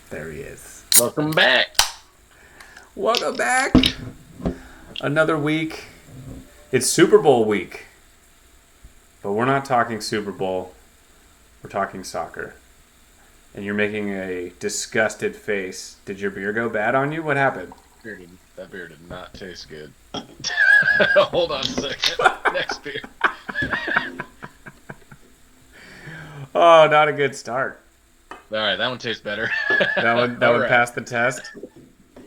There he is. Welcome back. Welcome back. Another week. It's Super Bowl week. But we're not talking Super Bowl. We're talking soccer. And you're making a disgusted face. Did your beer go bad on you? What happened? That beer did not taste good. Hold on a second. Next beer. Oh, not a good start. All right, that one tastes better. That one passed the test.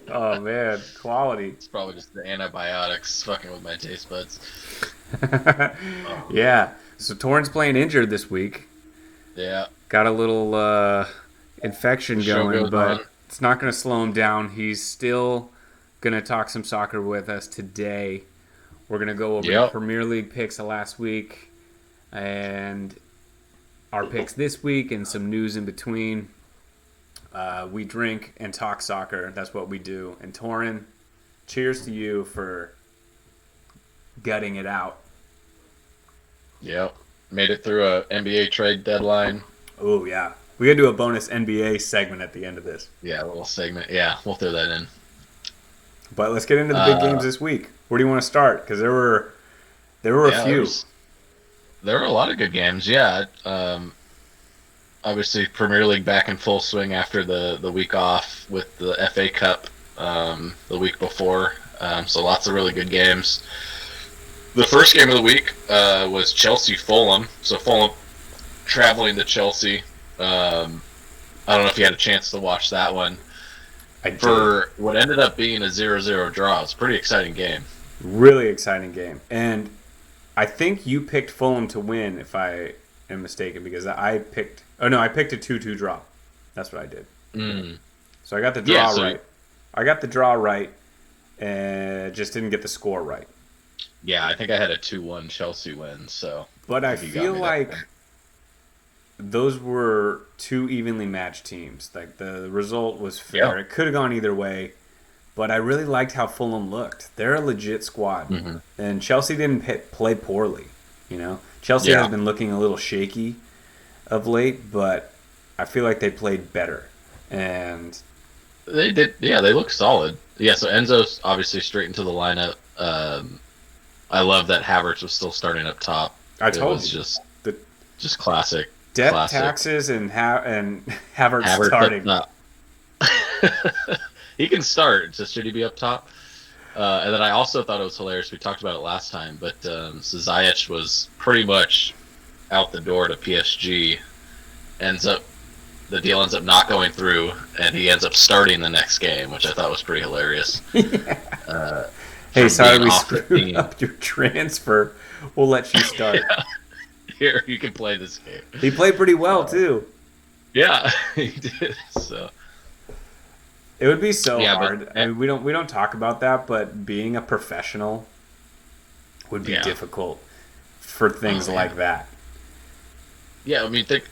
Oh man, quality. It's probably just the antibiotics fucking with my taste buds. Yeah. So Torin's playing injured this week. Yeah. Got a little infection going, but on. it's not going to slow him down. He's still going to talk some soccer with us today. We're going to go over the Premier League picks of last week and our picks this week and some news in between. We drink and talk soccer. That's what we do. And Torin, cheers to you for gutting it out. Yep. Made it through a NBA trade deadline. Oh, yeah. We got to do a bonus NBA segment at the end of this. Yeah, a little segment. Yeah, we'll throw that in. But let's get into the big games this week. Where do you want to start? Because there were a few. There were a lot of good games, yeah. Obviously, Premier League back in full swing after the week off with the FA Cup the week before. So lots of really good games. The first game of the week was Chelsea-Fulham. So Fulham traveling to Chelsea. I don't know if you had a chance to watch that one. For what ended up being a 0-0 draw. It was a pretty exciting game. Really exciting game. And I think you picked Fulham to win, if I am mistaken, because I picked a 2-2 draw. That's what I did. So I got the draw right. I got the draw right and just didn't get the score right. Yeah, I think I had a 2-1 Chelsea win. But I feel like those were two evenly matched teams. Like the result was fair. It could have gone either way. But I really liked how Fulham looked. They're a legit squad. Mm-hmm. And Chelsea didn't play poorly. You know, Chelsea has been looking a little shaky of late, but I feel like they played better. And they did. Yeah, they look solid. Yeah, so Enzo's obviously straight into the lineup. I love that Havertz was still starting up top. I told you. Just classic. Death, taxes, and Havertz starting. He can start. Just should he be up top? And then I also thought it was hilarious. We talked about it last time, but Ziyech was pretty much out the door to PSG. The deal ends up not going through, and he ends up starting the next game, which I thought was pretty hilarious. Hey, sorry we screwed up your transfer. We'll let you start. Yeah. Here, you can play this game. He played pretty well too. Yeah, he did. So. It would be so hard. I mean, we don't talk about that, but being a professional would be difficult for things like that. Yeah, I mean, think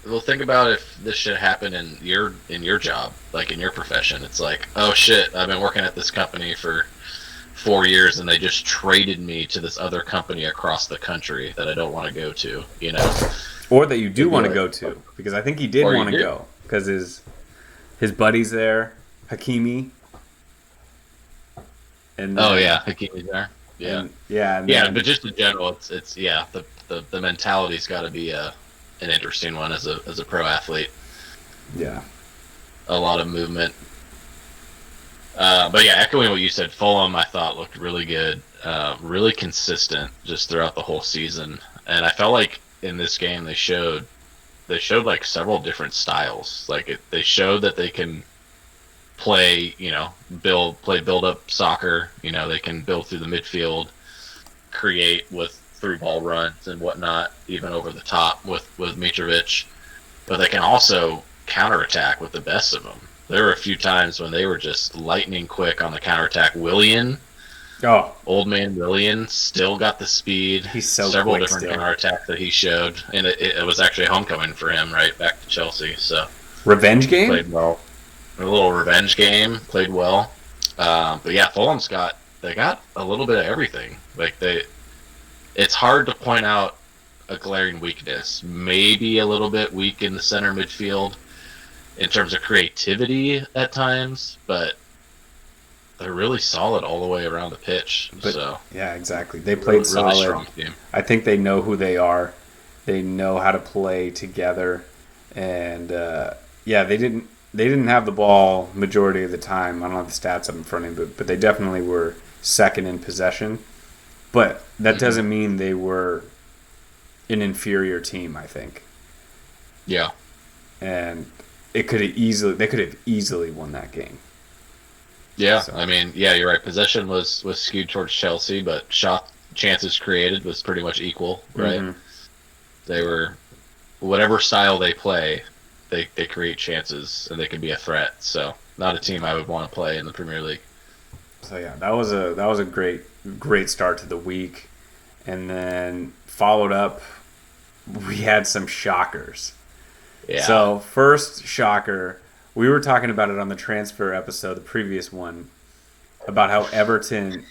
about if this should happen in your job, like in your profession. It's like, oh shit, I've been working at this company for 4 years, and they just traded me to this other company across the country that I don't want to go to. You know, or that you do want to go to, because I think he did want to go because his buddy's there. Hakimi. And Hakimi's there. Yeah. But just in general, it's the mentality's got to be an interesting one as a pro athlete. Yeah. A lot of movement. But yeah, echoing what you said, Fulham I thought looked really good, really consistent just throughout the whole season, and I felt like in this game they showed like several different styles. They showed that they can play build up soccer. You know, they can build through the midfield, create with through ball runs and whatnot, even over the top with Mitrovic. But they can also counterattack with the best of them. There were a few times when they were just lightning quick on the counterattack. Old man Willian still got the speed. He's so several quick different still. Counterattacks that he showed, and it was actually homecoming for him, right back to Chelsea. So revenge game. Played well. A little revenge game, played well. But yeah, Fulham's got a little bit of everything. It's hard to point out a glaring weakness. Maybe a little bit weak in the center midfield. in terms of creativity at times, but they're really solid all the way around the pitch. But So yeah, exactly. They played really, really solid. strong team. I think they know who they are. They know how to play together, and yeah, they didn't have the ball majority of the time. I don't have the stats up in front of me, but they definitely were second in possession. But that doesn't mean they were an inferior team. I think, Yeah. and they could have easily won that game. Yeah, So, I mean, yeah, you're right. Possession was skewed towards Chelsea, but shot chances created was pretty much equal, right? mm-hmm. They were whatever style they play, they create chances and they can be a threat. So not a team I would want to play in the Premier League. So yeah, that was a great start to the week, and then followed up, we had some shockers. Yeah. So first shocker, we were talking about it on the transfer episode, the previous one, about how Everton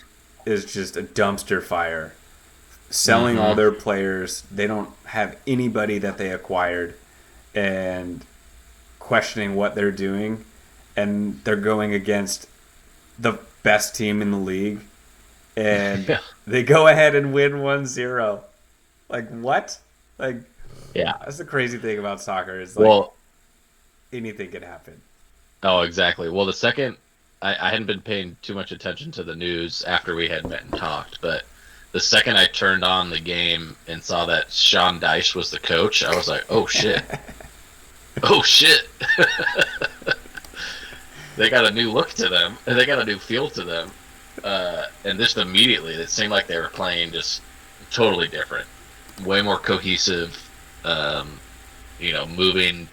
is just a dumpster fire, selling all their players. They don't have anybody that they acquired, and questioning what they're doing, and they're going against the best team in the league, and Yeah. they go ahead and win 1-0. Like, what? Like, Yeah. that's the crazy thing about soccer is, like, Well, anything can happen. oh, exactly. Well, the second I hadn't been paying too much attention to the news after we had met and talked, but the second I turned on the game and saw that Sean Dyche was the coach, I was like, oh shit. Oh shit. They got a new look to them, and they got a new feel to them. And just immediately, it seemed like they were playing just totally different, way more cohesive. Moving,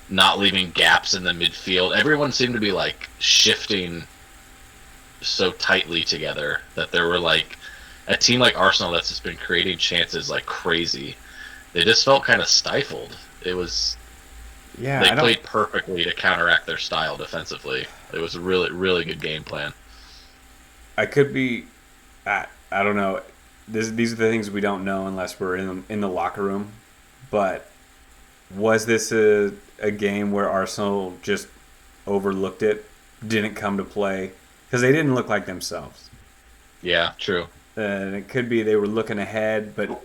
not leaving gaps in the midfield. Everyone seemed to be like shifting so tightly together that there were like a team like Arsenal that's just been creating chances like crazy. They just felt kind of stifled. It was Yeah, they played perfectly to counteract their style defensively. It was a really, really good game plan. I could be, I don't know. These are the things we don't know unless we're in the locker room. But was this a game where Arsenal just overlooked it, didn't come to play because they didn't look like themselves? Yeah, true. And it could be they were looking ahead, but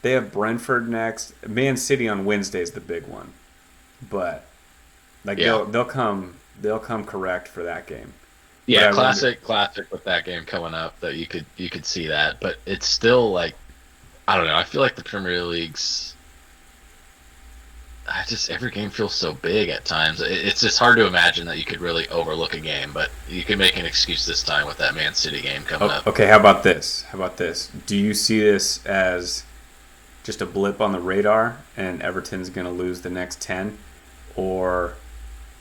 they have Brentford next. Man City on Wednesday is the big one, but like Yeah. they'll come correct for that game. But Yeah, I wonder, classic with that game coming up that you could see that, but it's still like I don't know. I feel like the Premier League's I just every game feels so big at times. It's just hard to imagine that you could really overlook a game, but you can make an excuse this time with that Man City game coming up. okay, how about this? How about this? Do you see this as just a blip on the radar and Everton's going to lose the next 10, or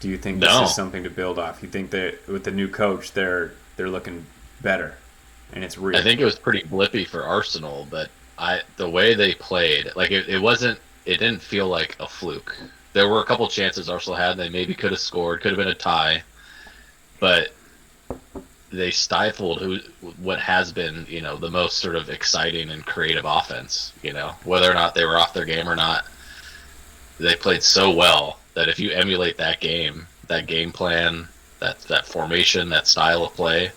do you think this No, is something to build off? You think that with the new coach they're looking better and it's I real? think it was pretty blippy for Arsenal, but the way they played, like it didn't feel like a fluke. There were a couple chances Arsenal had, they maybe could have scored, could have been a tie, but they stifled what has been, the most sort of exciting and creative offense. Whether or not they were off their game or not, they played so well that if you emulate that game plan, that formation, that style of play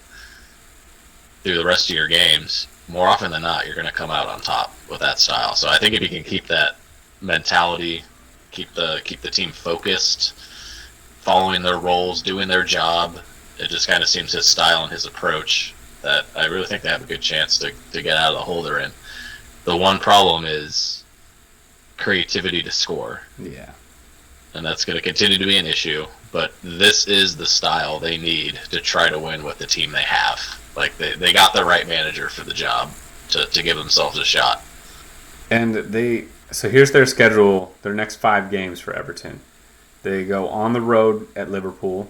through the rest of your games, more often than not, you're going to come out on top with that style. So I think if you can keep that mentality, keep the team focused, following their roles, doing their job, it just kind of seems his style and his approach that I really think they have a good chance to get out of the hole they're in. The one problem is creativity to score, Yeah. and that's going to continue to be an issue. But this is the style they need to try to win with the team they have. Like they got the right manager for the job to give themselves a shot. And so here's their schedule, their next 5 games for Everton. They go on the road at Liverpool,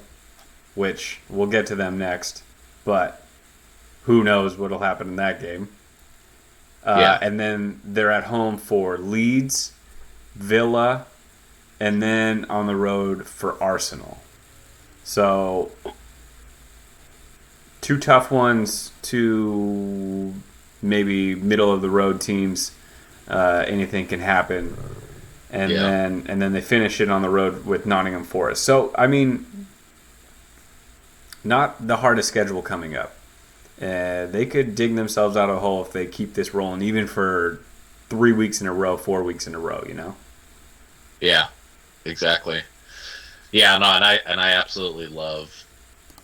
which we'll get to them next, but who knows what'll happen in that game. Yeah. And then they're at home for Leeds, Villa, and then on the road for Arsenal. So 2 tough ones, 2 maybe middle of the road teams. Anything can happen. and then they finish it on the road with Nottingham Forest. So I mean, not the hardest schedule coming up. They could dig themselves out of a hole if they keep this rolling, even for 3 weeks in a row, 4 weeks in a row. You know? Yeah, exactly. Yeah, no, and I absolutely love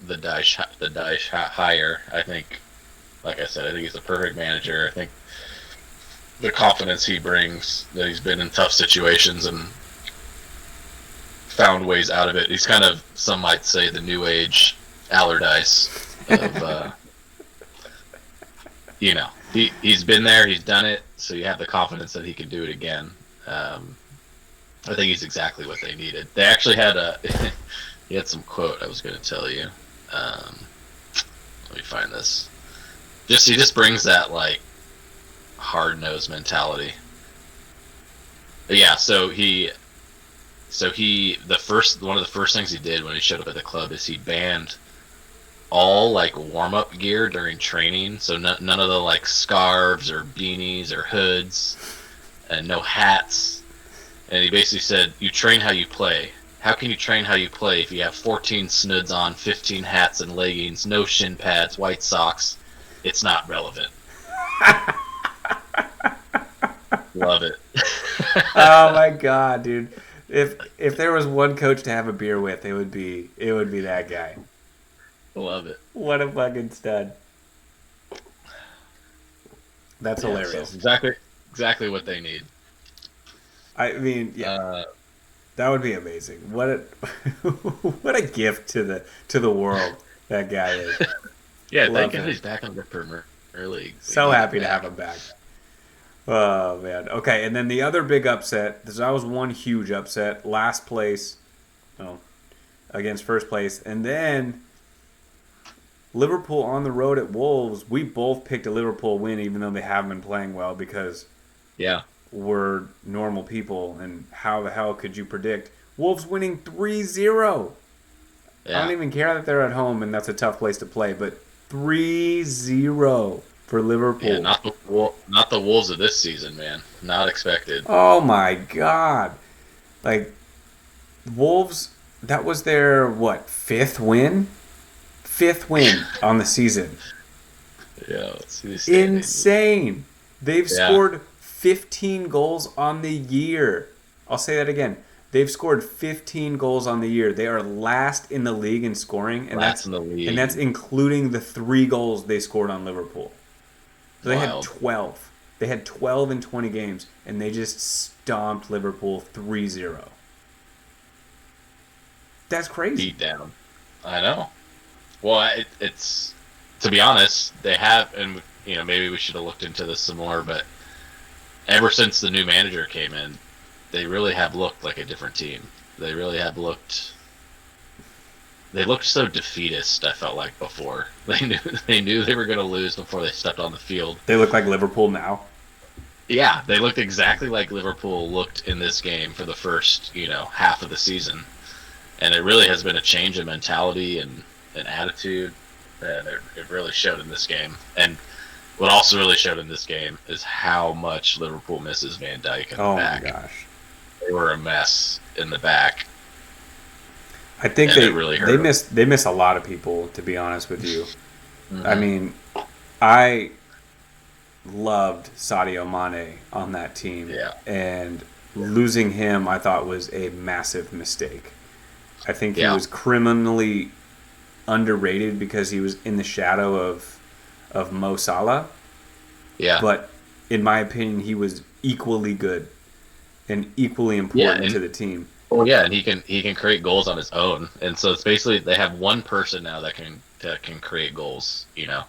the Dyche hire. I think, like I said, I think he's a perfect manager. I think the confidence he brings, that he's been in tough situations and found ways out of it. He's kind of, some might say, the new age Allardyce of, you know, he's been there, he's done it, so you have the confidence that he can do it again. I think he's exactly what they needed. They actually had he had some quote I was going to tell you. Let me find this. He just brings that like hard-nosed mentality. But yeah, one of the first things he did when he showed up at the club is he banned all like warm-up gear during training. So none of the like scarves or beanies or hoods, and no hats. And he basically said, you train how you play. How can you train how you play if you have 14 snoods on, 15 hats and leggings, no shin pads, white socks? It's not relevant. Love it. Oh my god, dude! If there was one coach to have a beer with, it would be that guy. Love it. What a fucking stud! That's hilarious. So exactly what they need. I mean, yeah, that would be amazing. What a what a gift to the world that guy is. Yeah, thank God he's back on the Premier League. So happy to have him back. Oh man. Okay, and then the other big upset. That was one huge upset. Last place, against first place, and then Liverpool on the road at Wolves. We both picked a Liverpool win, even though they haven't been playing well, because we're normal people, and how the hell could you predict Wolves winning 3-0? I don't even care that they're at home and that's a tough place to play, but 3-0 for Liverpool. Yeah, not the Wolves of this season, man. Not expected. Oh my god. Like, Wolves, that was their, fifth win? Fifth win on the season. Yeah, let's see the standings. Insane. They've scored 15 goals on the year. I'll say that again. They've scored 15 goals on the year. They are last in the league in scoring, and that's including the 3 goals they scored on Liverpool. So they had 12. They had 12 in 20 games, and they just stomped Liverpool 3-0. That's crazy. Beat down. I know. Well, it's to be honest, they have, and maybe we should have looked into this some more, but ever since the new manager came in, they really have looked like a different team. They really have looked. They looked so defeatist. I felt like before they knew they were going to lose before they stepped on the field. They look like Liverpool now. Yeah, they looked exactly like Liverpool looked in this game for the first half of the season, and it really has been a change in mentality and attitude, and it really showed in this game. And what also really showed in this game is how much Liverpool misses Van Dijk in the back. Oh my gosh. They were a mess in the back. I think they miss a lot of people, to be honest with you. Mm-hmm. I mean, I loved Sadio Mane on that team. Yeah. And losing him, I thought, was a massive mistake. I think he was criminally underrated because he was in the shadow of Mo Salah. Yeah. But in my opinion, he was equally good and equally important to the team. Well, yeah, and he can create goals on his own, and so it's basically they have one person now that can create goals. Yeah.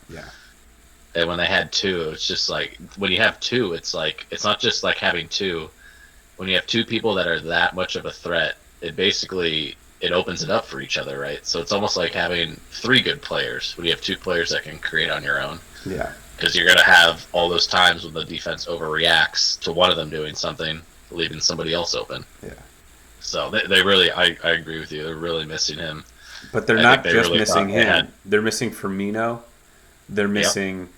And when they had 2, it's just like when you have 2, it's like it's not just like having 2. When you have 2 people that are that much of a threat, it opens it up for each other, right? So it's almost like having 3 good players when you have 2 players that can create on your own. Yeah. Because you're going to have all those times when the defense overreacts to one of them doing something, leaving somebody else open. Yeah. So they really, I agree with you. They're really missing him. But they're not just missing him. They're missing Firmino. They're missing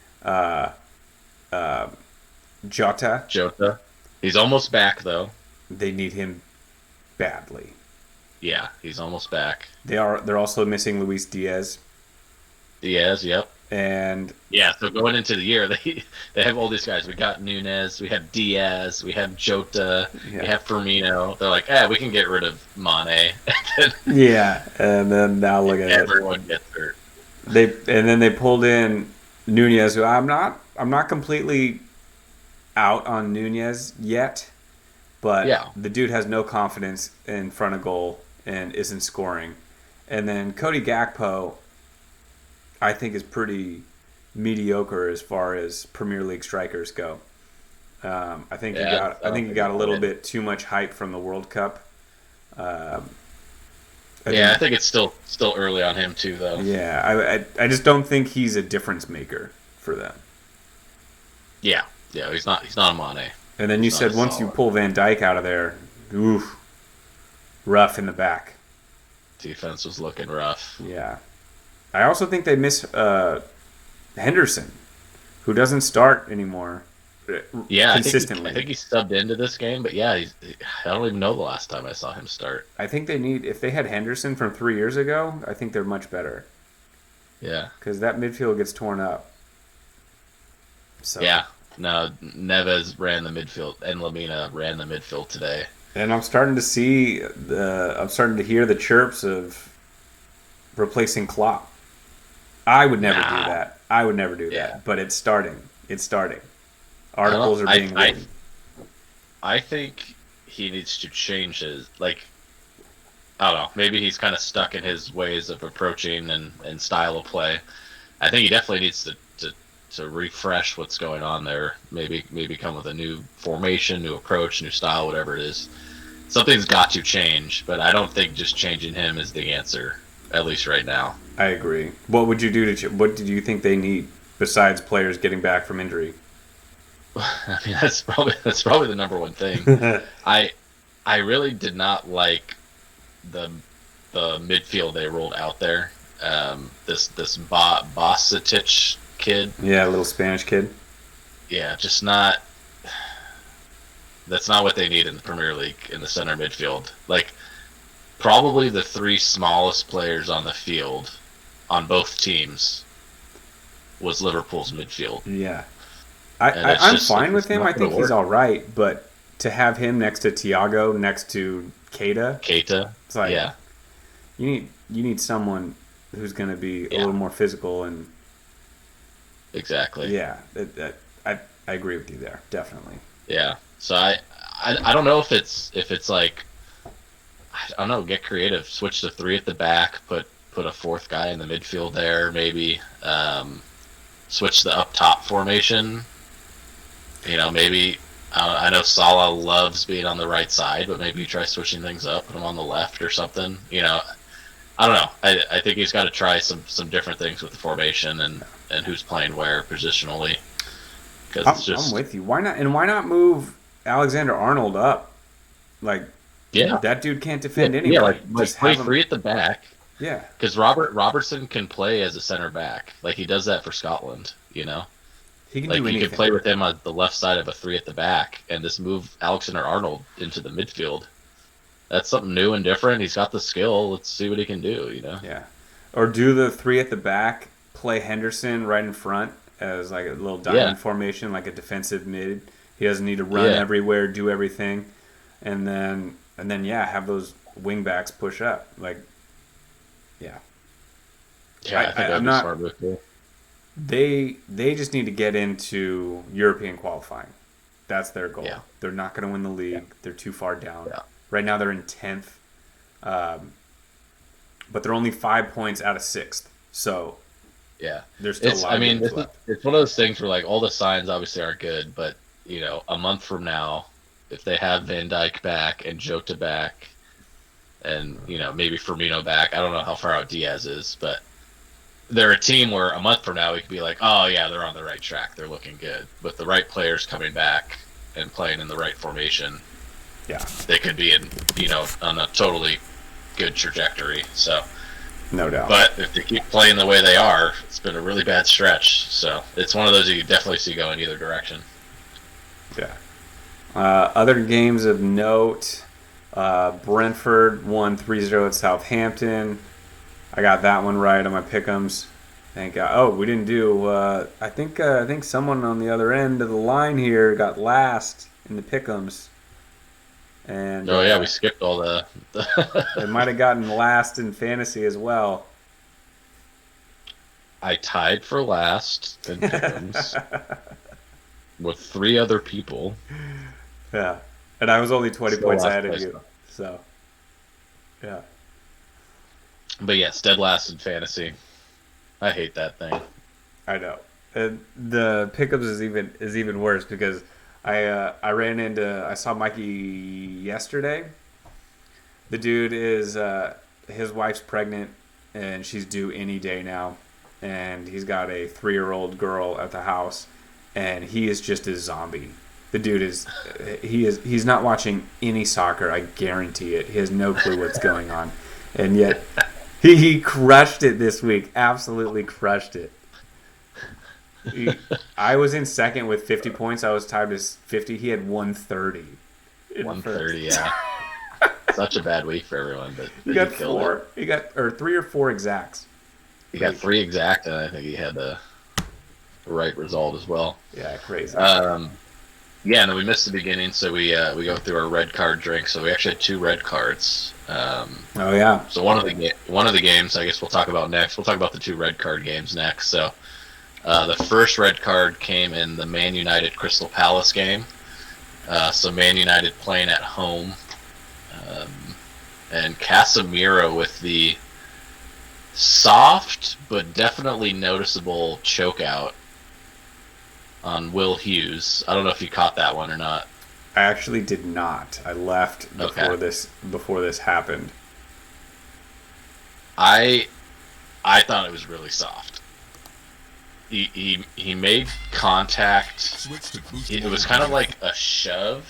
Jota. He's almost back, though. They need him badly. Yeah, he's almost back. They're also missing Luis Diaz. Diaz, yep. And yeah, so going into the year, they have all these guys. We got Nunez, we have Diaz, we have Jota, we have Firmino. They're like, we can get rid of Mane. Yeah, and then now look at everyone gets hurt. Then they pulled in Nunez, who I'm not completely out on Nunez yet, but the dude has no confidence in front of goal and isn't scoring. And then Cody Gakpo, I think, is pretty mediocre as far as Premier League strikers go. I think he got a little bit too much hype from the World Cup. I think it's still early on him too, though. Yeah, I just don't think he's a difference maker for them. Yeah, he's not a Mane. And then you said once you pull Van Dijk out of there, oof, rough in the back. Defense was looking rough. Yeah. I also think they miss Henderson, who doesn't start anymore. Consistently. I think he subbed into this game, but I don't even know the last time I saw him start. I think if they had Henderson from 3 years ago, I think they're much better. Yeah. Because that midfield gets torn up. So. Yeah. No, Neves ran the midfield, and Lamina ran the midfield today. And I'm starting to hear the chirps of replacing Klopp. I would never do that. But it's starting. Articles are being written. I think he needs to change his, I don't know, maybe he's kind of stuck in his ways of approaching and style of play. I think he definitely needs to refresh what's going on there. Maybe come with a new formation, new approach, new style, whatever it is. Something's got to change, but I don't think just changing him is the answer, at least right now. I agree. What would you do what did you think they need besides players getting back from injury? I mean, that's probably the number one thing. I really did not like the midfield they rolled out there. This Bossetich kid. Yeah, a little Spanish kid. Yeah, just not. That's not what they need in the Premier League in the center midfield. Probably the three smallest players on the field on both teams was Liverpool's midfield. Yeah. I'm fine with him. I think he's all right, but to have him next to Thiago, next to Keita, it's like, you need someone who's going to be a little more physical and exactly. Yeah, I agree with you there, definitely. Yeah, so I don't know if it's like, I don't know, get creative, switch to three at the back, put a fourth guy in the midfield there, maybe switch the up top formation. Maybe I know Salah loves being on the right side, but maybe you try switching things up, put him on the left or something. I don't know. I think he's got to try some different things with the formation and who's playing where positionally. I'm with you. Why not move Alexander-Arnold up? That dude can't defend anyway. Just play free at the back. Yeah. Because Robertson can play as a center back. He does that for Scotland, He can do anything. You could play with him on the left side of a three at the back and just move Alexander-Arnold into the midfield. That's something new and different. He's got the skill. Let's see what he can do, Yeah. Or do the three at the back, play Henderson right in front as a little diamond formation, like a defensive mid. He doesn't need to run everywhere, do everything. And then have those wing backs push up. Yeah, I think that'd be smart move too. They just need to get into European qualifying. That's their goal. Yeah. They're not going to win the league. Yeah. They're too far down. Yeah. Right now they're in 10th. But they're only 5 points out of 6th. So there's still a lot of games left. It's one of those things where all the signs obviously aren't good, but a month from now, if they have Van Dijk back and Jota back and maybe Firmino back, I don't know how far out Diaz is, but they're a team where a month from now we could be like, oh yeah, they're on the right track, they're looking good. With the right players coming back and playing in the right formation, they could be in on a totally good trajectory. So no doubt. But if they keep playing the way they are, it's been a really bad stretch. So it's one of those you definitely see going either direction. Yeah. Other games of note: Brentford won 3-0 at Southampton. I got that one right on my Pickems. Thank God. Oh, we didn't do. I think someone on the other end of the line here got last in the Pickems, and Oh yeah, we skipped all the. they might have gotten last in fantasy as well. I tied for last in Pickems with 3 other people. Yeah, and I was only 20 Still points last ahead of place, you. though. So, yeah, But yes, dead last in fantasy. I hate that thing. I know. And the Pickups is even worse because I saw Mikey yesterday. The dude is his wife's pregnant and she's due any day now, and he's got a 3-year-old girl at the house, and he is just a zombie. The dude he's not watching any soccer. I guarantee it. He has no clue what's going on, and yet he crushed it this week. Absolutely crushed it. I was in second with 50 points. I was tied with 50. He had 130. 130, yeah. Such a bad week for everyone, but He got 4. He got 3 or 4 exacts. He got 3 exact, and I think he had the right result as well. Yeah, crazy. Yeah, no, we missed the beginning, so we go through our red card drink. So we actually had 2 red cards. Oh yeah. So one of the games, I guess we'll talk about next. We'll talk about the 2 red card games next. So the first red card came in the Man United Crystal Palace game. So Man United playing at home, and Casemiro with the soft but definitely noticeable chokeout on Will Hughes. I don't know if you caught that one or not. I actually did not. I left before this happened. I thought it was really soft. He made contact. It was kind of like a shove,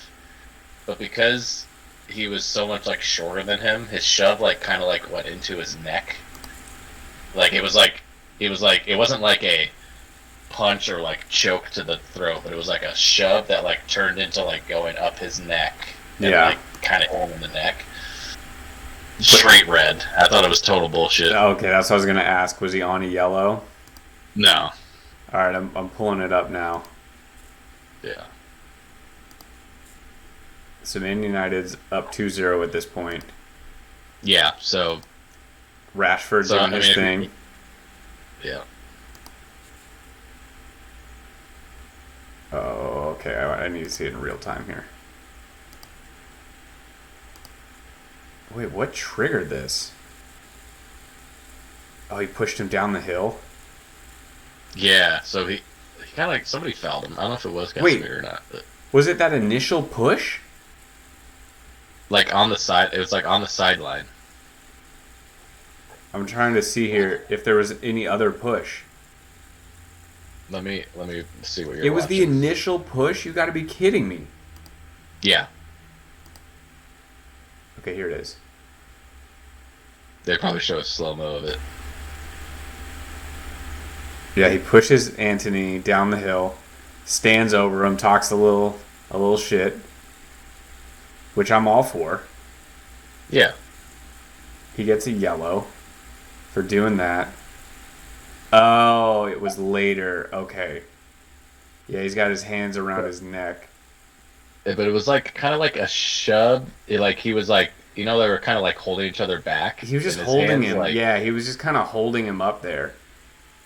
but because he was so much like shorter than him, his shove like kind of like went into his neck. Like it wasn't like a punch or like choke to the throat, but it was like a shove that like turned into like going up his neck. And, yeah. Like kind of him in the neck. Straight red. I thought it was total bullshit. Okay, that's what I was gonna ask. Was he on a yellow? No. All right, I'm pulling it up now. Yeah. So Man United's up 2-0 at this point. Yeah. So Rashford doing his thing. Yeah. Oh, okay. I need to see it in real time here. Wait, what triggered this? Oh, he pushed him down the hill? Yeah, so he kind of like somebody fouled him. I don't know if it was Casemiro or not. But was it that initial push? Like on the side, it was like on the sideline. I'm trying to see here if there was any other push. Let me see what you're It was watching. the initial push? You got to be kidding me. Yeah. Okay, here it is. They probably show a slow-mo of it. Yeah, he pushes Anthony down the hill, stands over him, talks a little shit, which I'm all for. Yeah. He gets a yellow for doing that. Oh, it was later. Okay. Yeah, he's got his hands around his neck. But it was like kind of like a shove. He was like, they were kind of like holding each other back. He was just holding him. Yeah, he was just kind of holding him up there.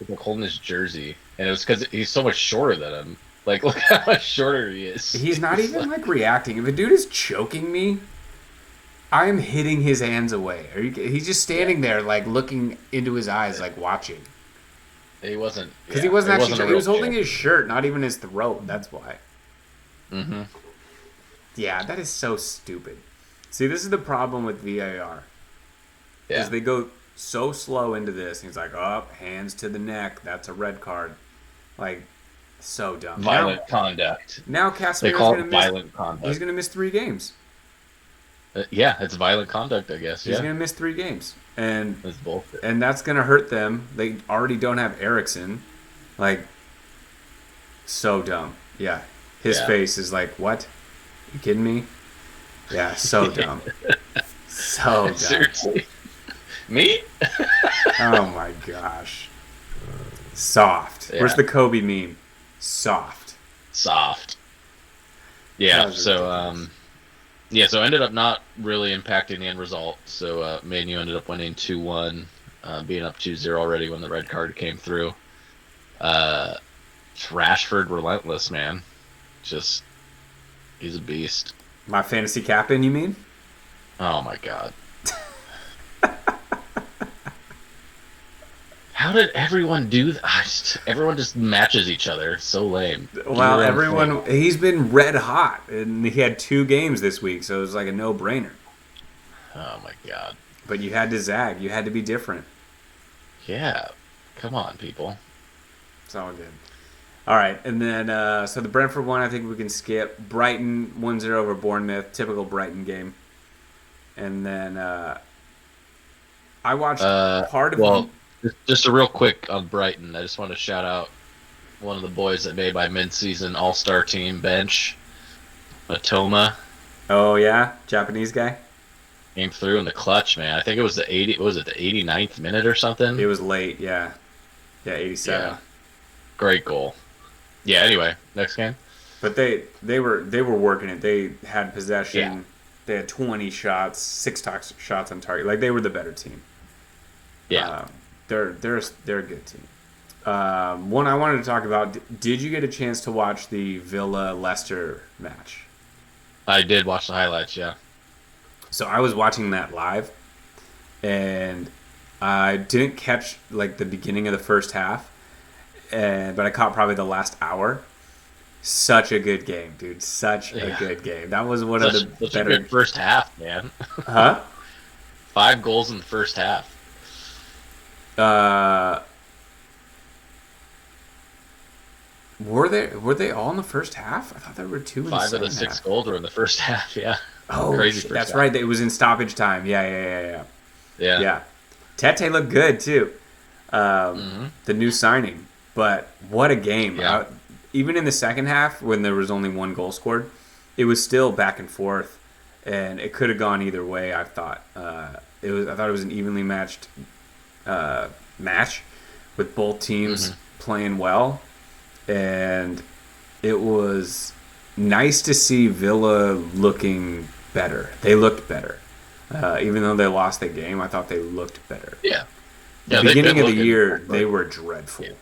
Like holding his jersey, and it was because he's so much shorter than him. Like, look how much shorter he is. He's not even like reacting. If a dude is choking me, I am hitting his hands away. He's just standing there, like looking into his eyes, like watching. He wasn't because he wasn't actually. He was holding his shirt, not even his throat. That's why. Mm-hmm. Yeah, that is so stupid. See, this is the problem with VAR. Yeah. Is they go so slow into this. He's like, oh, hands to the neck. That's a red card. Like, so dumb. Violent conduct. Now Casemiro's They call going to it miss. violent conduct. He's going to miss 3 games. Yeah, it's violent conduct, I guess. He's going to miss 3 games. And that's bullshit. And that's going to hurt them. They already don't have Eriksen. Like, so dumb. Yeah. His face is like, what? You kidding me? Yeah, so dumb. So dumb. Seriously. Me? Oh my gosh. Soft. Yeah. Where's the Kobe meme? Soft. Soft. Yeah, so so ended up not really impacting the end result. So Man U ended up winning 2-1, being up 2-0 already when the red card came through. Rashford relentless, man. Just he's a beast. My fantasy captain, you mean? Oh my god. How did everyone do that? Everyone just matches each other. It's so lame. Well, everyone, he's been red hot, and he had 2 games this week, so it was like a no-brainer. Oh my god. But you had to zag. You had to be different. Yeah. Come on, people. It's all good. All right, and then, so the Brentford one, I think we can skip. Brighton 1-0 over Bournemouth, typical Brighton game. And then I watched part of just a real quick on Brighton. I just want to shout out one of the boys that made my mid-season all-star team bench, Matoma. Oh, yeah? Japanese guy? Came through in the clutch, man. I think it was the 89th minute or something? It was late, yeah. Yeah, 87. Yeah. Great goal. Yeah, anyway, next game. But they were working it. They had possession. Yeah. They had 20 shots, 6 shots on target. Like, they were the better team. Yeah. They're a good team. One I wanted to talk about, did you get a chance to watch the Villa-Leicester match? I did watch the highlights, yeah. So I was watching that live, and I didn't catch like the beginning of the first half, but I caught probably the last hour. Such a good game, dude. Such a good game. That was one of the better. A good first half, man. Huh? 5 goals in the first half. Were they all in the first half? I thought there were 2 in the second half. 5 of the 6 goals were in the first half, yeah. Oh, crazy! That's half. Right. It was in stoppage time. Yeah. Tete looked good too. The new signing, but what a game! Yeah. Even in the second half, when there was only 1 goal scored, it was still back and forth, and it could have gone either way. I thought it was an evenly matched match with both teams playing well, and it was nice to see Villa looking better. They looked better. Even though they lost the game, I thought they looked better. Yeah. The beginning of the year, they were dreadful. Yeah.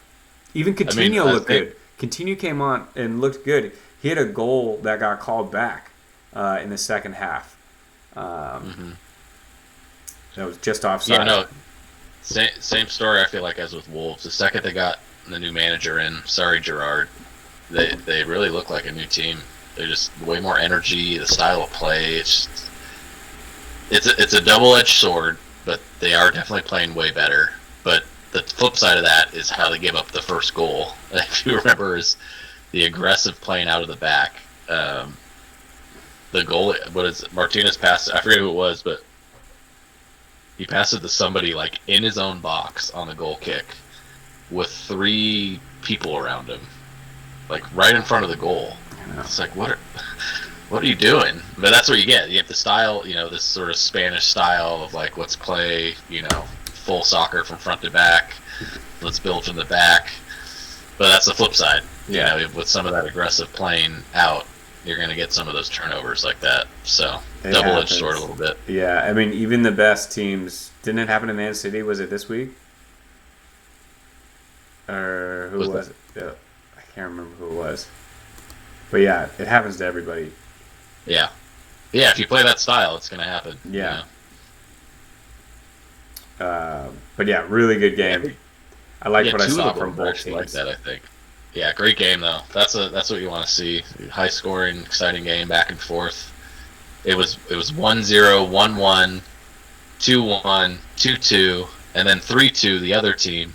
Even Coutinho looked good. Coutinho came on and looked good. He had a goal that got called back in the second half. That was just offside. Yeah, no. Same story, I feel like, as with Wolves. The second they got the new manager in, sorry, Gerrard, they really look like a new team. They're just way more energy, the style of play. It's a double-edged sword, but they are definitely playing way better. But the flip side of that is how they gave up the first goal. If you remember, is the aggressive playing out of the back. The goal, Martinez passed, I forget who it was, but he passed it to somebody like in his own box on the goal kick with 3 people around him, like right in front of the goal. It's like, what are you doing? But that's what you get. You have the style, this sort of Spanish style of like, let's play, full soccer from front to back. Let's build from the back. But that's the flip side. Yeah. With some of that aggressive playing out, you're going to get some of those turnovers like that. So double-edged sword a little bit. Yeah, I mean, even the best teams. Didn't it happen to Man City? Was it this week? Or who was it? I can't remember who it was. But yeah, it happens to everybody. Yeah. Yeah, if you play that style, it's going to happen. Yeah. But yeah, really good game. Yeah, I liked what I saw from both teams. Like that, I think. Yeah, great game though. That's what you want to see. High scoring, exciting game, back and forth. It was 1-0, 1-1, 2-1, 2-2, and then 3-2 the other team.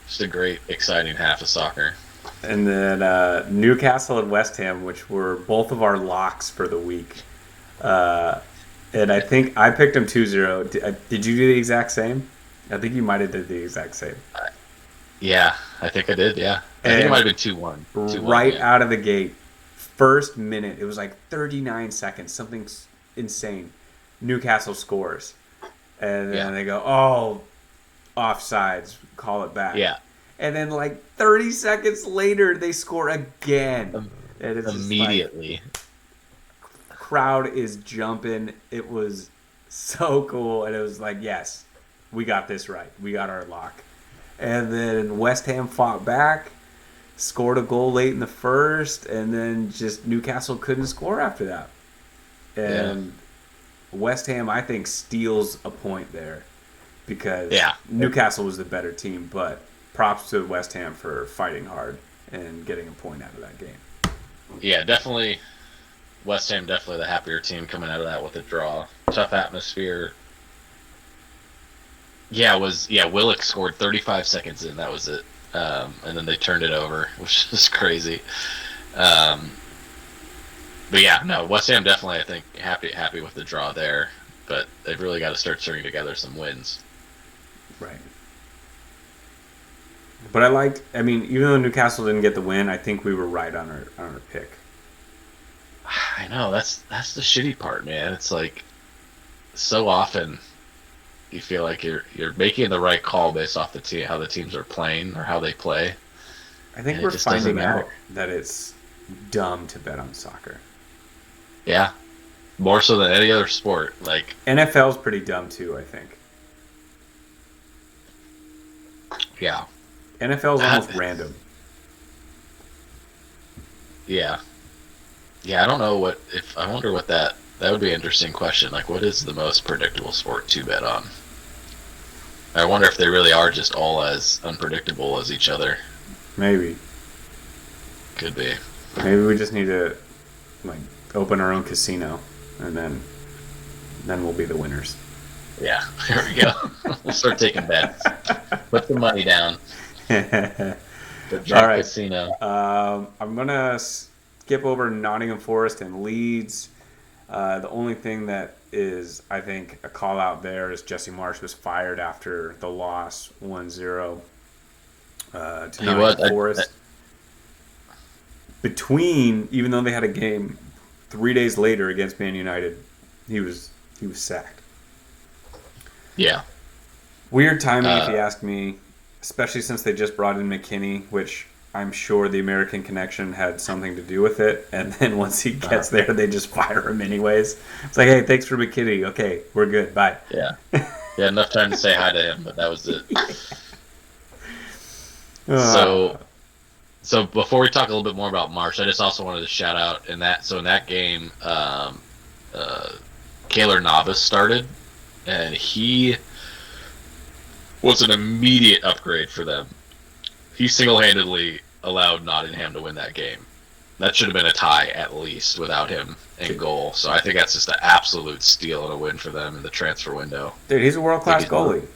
Just a great, exciting half of soccer. And then Newcastle and West Ham, which were both of our locks for the week. And I think I picked them 2-0. Did you do the exact same? I think you might have did the exact same. Yeah, I think I did, yeah. I think it might have been 2-1. Right out of the gate, first minute, it was like 39 seconds, something insane. Newcastle scores. And then they go, oh, offsides, call it back. Yeah. And then like 30 seconds later, they score again. And it's immediately. Just like, crowd is jumping. It was so cool. And it was like, yes, we got this right. We got our lock. And then West Ham fought back, scored a goal late in the first, and then just Newcastle couldn't score after that. And West Ham, I think, steals a point there because Newcastle was the better team, but props to West Ham for fighting hard and getting a point out of that game. Yeah, definitely. West Ham, definitely the happier team coming out of that with a draw. Tough atmosphere. Willock scored 35 seconds in. That was it. And then they turned it over, which is crazy. But yeah, no, West Ham definitely, I think, happy with the draw there. But they've really got to start stringing together some wins. Right. But I mean, even though Newcastle didn't get the win, I think we were right on our pick. I know, that's the shitty part, man. It's like so often you feel like you're making the right call based off how the teams are playing or how they play. I think we're finding out that it's dumb to bet on soccer. Yeah, more so than any other sport. Like NFL's pretty dumb too, I think. Yeah, NFL's almost random. Yeah, I don't know I wonder what that would be an interesting question. Like, what is the most predictable sport to bet on? I wonder if they really are just all as unpredictable as each other. Maybe. Could be. Maybe we just need to open our own casino, and then we'll be the winners. Yeah, here we go. We'll start taking bets. Put the money down. The all right. Casino. I'm gonna skip over Nottingham Forest and Leeds. The only thing that is, I think, a call out there is Jesse Marsch was fired after the loss 1-0 to Nottingham Forest. Even though they had a game 3 days later against Man United, he was sacked. Yeah. Weird timing, if you ask me, especially since they just brought in McKinney, which I'm sure the American connection had something to do with it. And then once he gets there, they just fire him anyways. It's like, hey, thanks for McKinney. Okay, we're good. Bye. Yeah. Yeah, enough time to say hi to him, but that was it. So before we talk a little bit more about Marsch, I just also wanted to shout out in that game, Kaylor Navas started, and he was an immediate upgrade for them. He single-handedly allowed Nottingham to win that game. That should have been a tie at least without him in goal. So I think that's just an absolute steal and a win for them in the transfer window. Dude, he's a world-class goalie.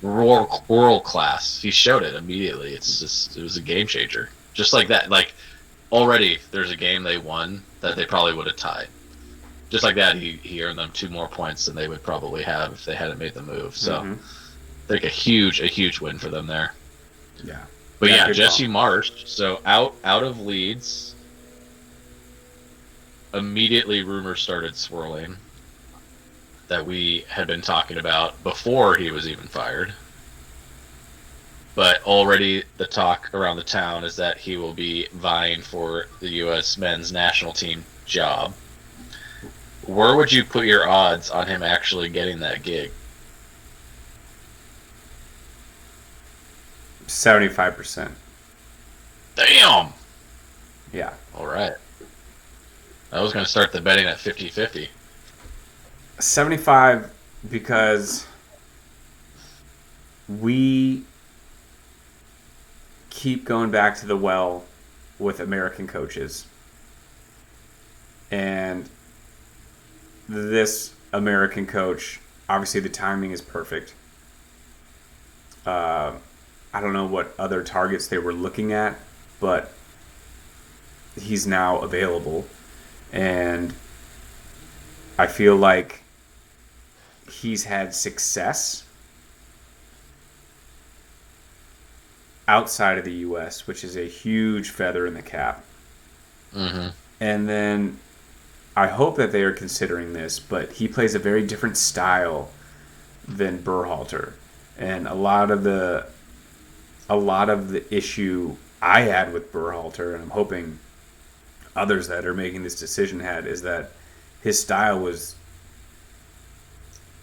World class. He showed it immediately. It was a game changer. Just like that. Like already there's a game they won that they probably would have tied. Just like that, he earned them 2 more points than they would probably have if they hadn't made the move. So I think a huge win for them there. Yeah. But yeah, Jesse Marsch, so out of Leeds, immediately rumors started swirling that we had been talking about before he was even fired. But already the talk around the town is that he will be vying for the U.S. men's national team job. Where would you put your odds on him actually getting that gig? 75%. Damn! Yeah. All right. I was going to start the betting at 50-50. 75 because we keep going back to the well with American coaches. And this American coach, obviously the timing is perfect. I don't know what other targets they were looking at, but he's now available. And I feel like he's had success outside of the U.S., which is a huge feather in the cap. Mm-hmm. And then I hope that they are considering this, but he plays a very different style than Berhalter. And a lot of the issue I had with Berhalter, and I'm hoping others that are making this decision had, is that his style was,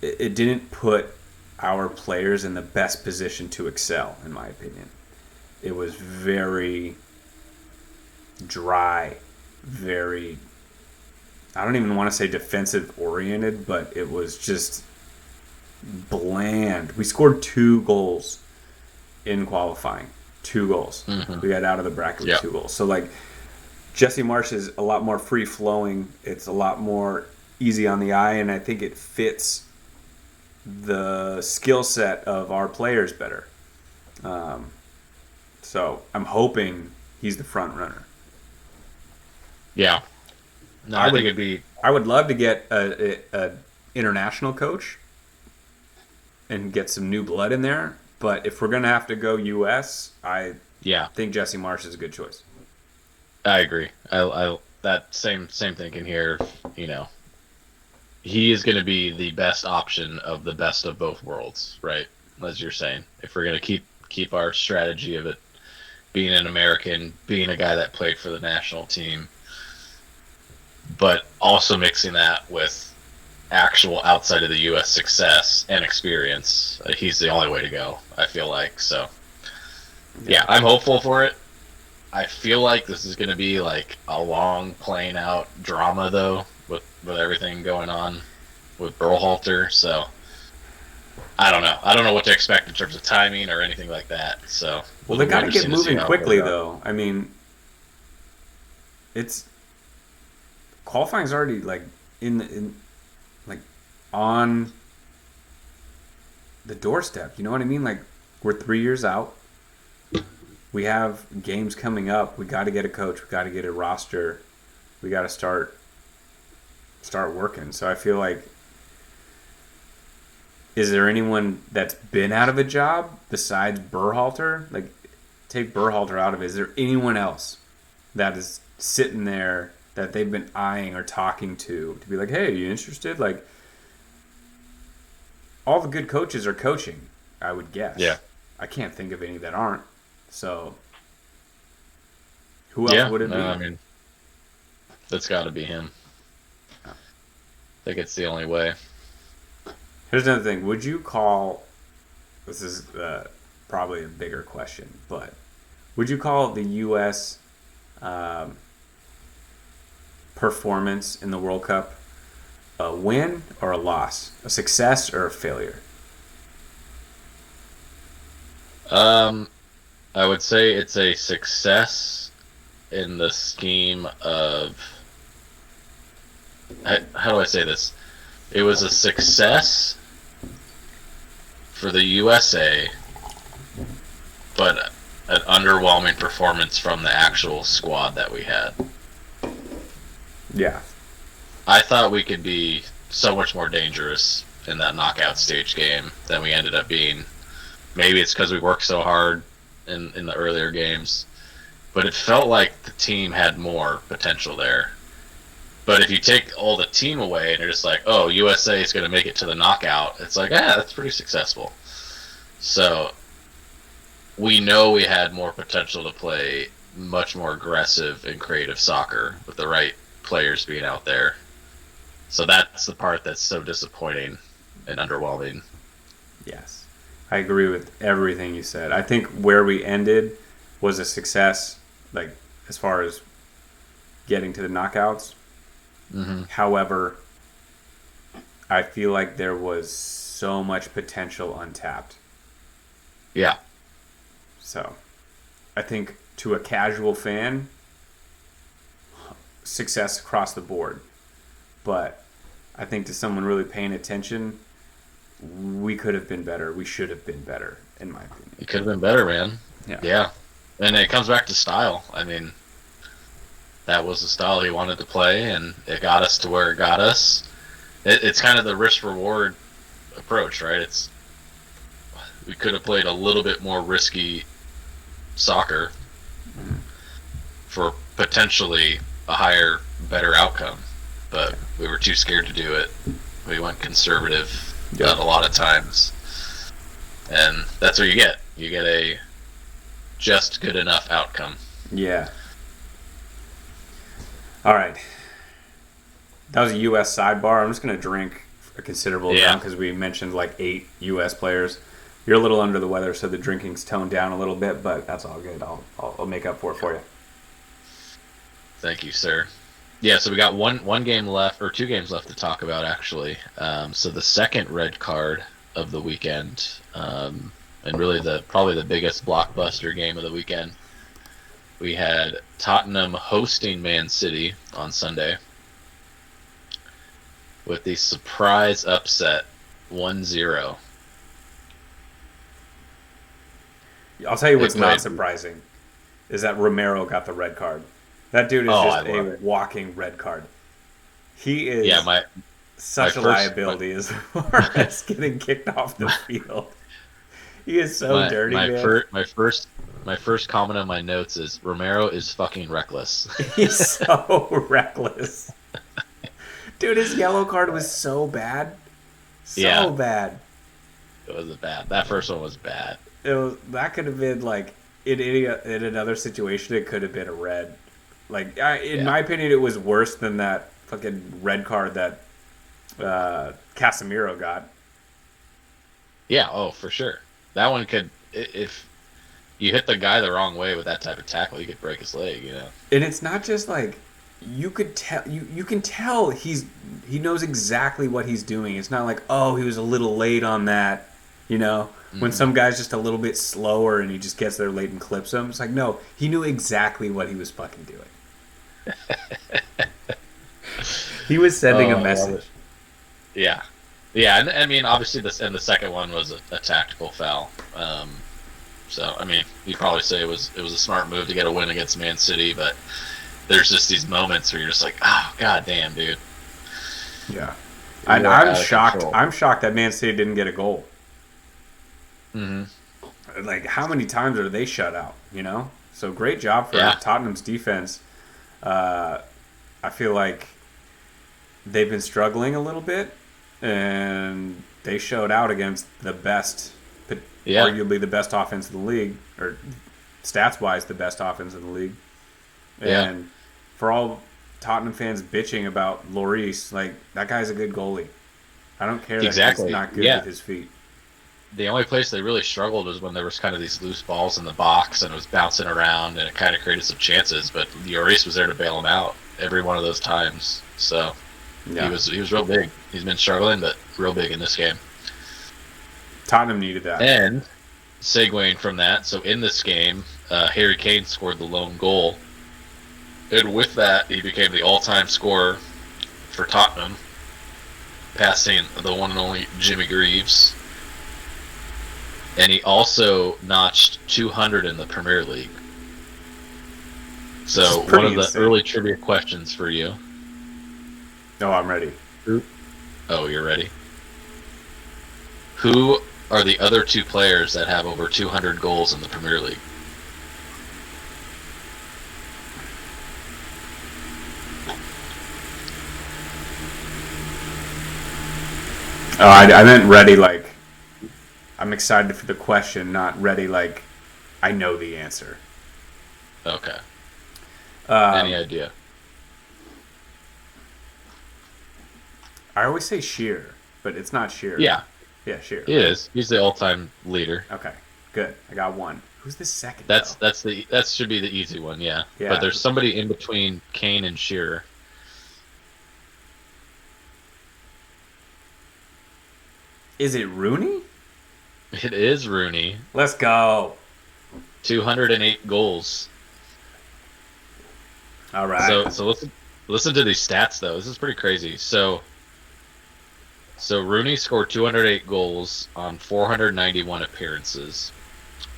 it didn't put our players in the best position to excel, in my opinion. It was very dry, very, I don't even want to say defensive oriented, but it was just bland. We scored 2 goals in qualifying. 2 goals. Mm-hmm. We got out of the bracket with 2 goals. So, like, Jesse Marsch is a lot more free flowing. It's a lot more easy on the eye, and I think it fits the skill set of our players better. So I'm hoping he's the front runner. Yeah. No, I think it'd be. I would love to get a international coach and get some new blood in there. But if we're gonna have to go U.S., I think Jesse Marsch is a good choice. I agree. I that same thinking here. You know, he is going to be the best option of the best of both worlds, right? As you're saying, if we're going to keep our strategy of it being an American, being a guy that played for the national team, but also mixing that with actual outside of the U.S. success and experience, he's the only way to go, I feel like. So, yeah, I'm hopeful for it. I feel like this is going to be like a long playing out drama, though, with everything going on with Berhalter. So, I don't know. I don't know what to expect in terms of timing or anything like that. So, well, they got to get moving quickly, though. I mean, it's qualifying's already like like on the doorstep. You know what I mean? Like, we're 3 years out. We have games coming up. We got to get a coach. We got to get a roster. We got to start working. So I feel like, is there anyone that's been out of a job besides Berhalter? Like, take Berhalter out of it. Is there anyone else that is sitting there that they've been eyeing or talking to be like, hey, are you interested? Like, all the good coaches are coaching, I would guess. Yeah. I can't think of any that aren't. So, who else would it be? I mean, that's got to be him. I think it's the only way. Here's another thing. Would you call, this is probably a bigger question, but would you call the U.S. Performance in the World Cup a win or a loss? A success or a failure? I would say it's a success in the scheme of, how do I say this? It was a success for the USA, but an underwhelming performance from the actual squad that we had. Yeah. I thought we could be so much more dangerous in that knockout stage game than we ended up being. Maybe it's because we worked so hard in the earlier games, but it felt like the team had more potential there. But if you take all the team away and you're just like, oh, USA is going to make it to the knockout, it's like, that's pretty successful. So we know we had more potential to play much more aggressive and creative soccer with the right players being out there. So that's the part that's so disappointing and underwhelming. Yes. I agree with everything you said. I think where we ended was a success, like, as far as getting to the knockouts. Mm-hmm. However, I feel like there was so much potential untapped. Yeah. So, I think to a casual fan, success across the board. But I think to someone really paying attention, we could have been better. We should have been better, in my opinion. It could have been better, man. Yeah. And it comes back to style. I mean, that was the style he wanted to play, and it got us to where it got us. It's kind of the risk-reward approach, right? We could have played a little bit more risky soccer for potentially a higher, better outcome, but we were too scared to do it. We went conservative a lot of times, and that's what you get. You get a just good enough outcome. Yeah. All right. That was a U.S. sidebar. I'm just going to drink a considerable amount because we mentioned like 8 U.S. players. You're a little under the weather, so the drinking's toned down a little bit, but that's all good. I'll make up for it for you. Thank you, sir. Yeah, so we got one game left, or 2 games left to talk about, actually. So the second red card of the weekend, and really probably the biggest blockbuster game of the weekend, we had Tottenham hosting Man City on Sunday with the surprise upset 1-0. I'll tell you what's not surprising is that Romero got the red card. That dude is just a walking red card. He is such a liability as far as getting kicked off the field. He is so dirty, man. My first comment on my notes is Romero is fucking reckless. He's so reckless. Dude, his yellow card was so bad. So bad. It was bad. That first one was bad. That could have been like in another situation. It could have been a red. Like in my opinion, it was worse than that fucking red card that Casemiro got. Yeah. Oh, for sure. That one could, if you hit the guy the wrong way with that type of tackle, you could break his leg. You know. And it's not just like you could tell. You can tell he knows exactly what he's doing. It's not like, oh, he was a little late on that. You know. When some guy's just a little bit slower and he just gets there late and clips him. It's like, no, he knew exactly what he was fucking doing. He was sending a message. Yeah. Yeah, and I mean, obviously, the second one was a tactical foul. So, I mean, you'd probably say it was a smart move to get a win against Man City, but there's just these moments where you're just like, oh, god damn, dude. Yeah. I'm shocked. I'm shocked that Man City didn't get a goal. Mm-hmm. Like, how many times are they shut out, you know? So, great job for Tottenham's defense. I feel like they've been struggling a little bit, and they showed out against the best, arguably the best offense in the league, or stats-wise the best offense in the league. And for all Tottenham fans bitching about Lloris, like, that guy's a good goalie. I don't care that he's not good with his feet. The only place they really struggled was when there was kind of these loose balls in the box and it was bouncing around and it kind of created some chances, but Lloris was there to bail him out every one of those times. So he was real big. He's been struggling, but real big in this game. Tottenham needed that. And segueing from that, so in this game, Harry Kane scored the lone goal. And with that, he became the all-time scorer for Tottenham, passing the one and only Jimmy Greaves. And he also notched 200 in the Premier League. So one of the early trivia questions for you. Oh, I'm ready. Oh, you're ready? Who are the other 2 players that have over 200 goals in the Premier League? Oh, I meant ready like I'm excited for the question, not ready like I know the answer. Okay. Any idea? I always say Shearer, but it's not Shearer. Yeah. Yeah, Shearer. He is. He's the all-time leader. Okay, good. I got one. Who's the second? That should be the easy one, yeah. But there's somebody in between Kane and Shearer. Is it Rooney? It is Rooney. Let's go. 208 goals. All right. So listen to these stats though. This is pretty crazy. So Rooney scored 208 goals on 491 appearances.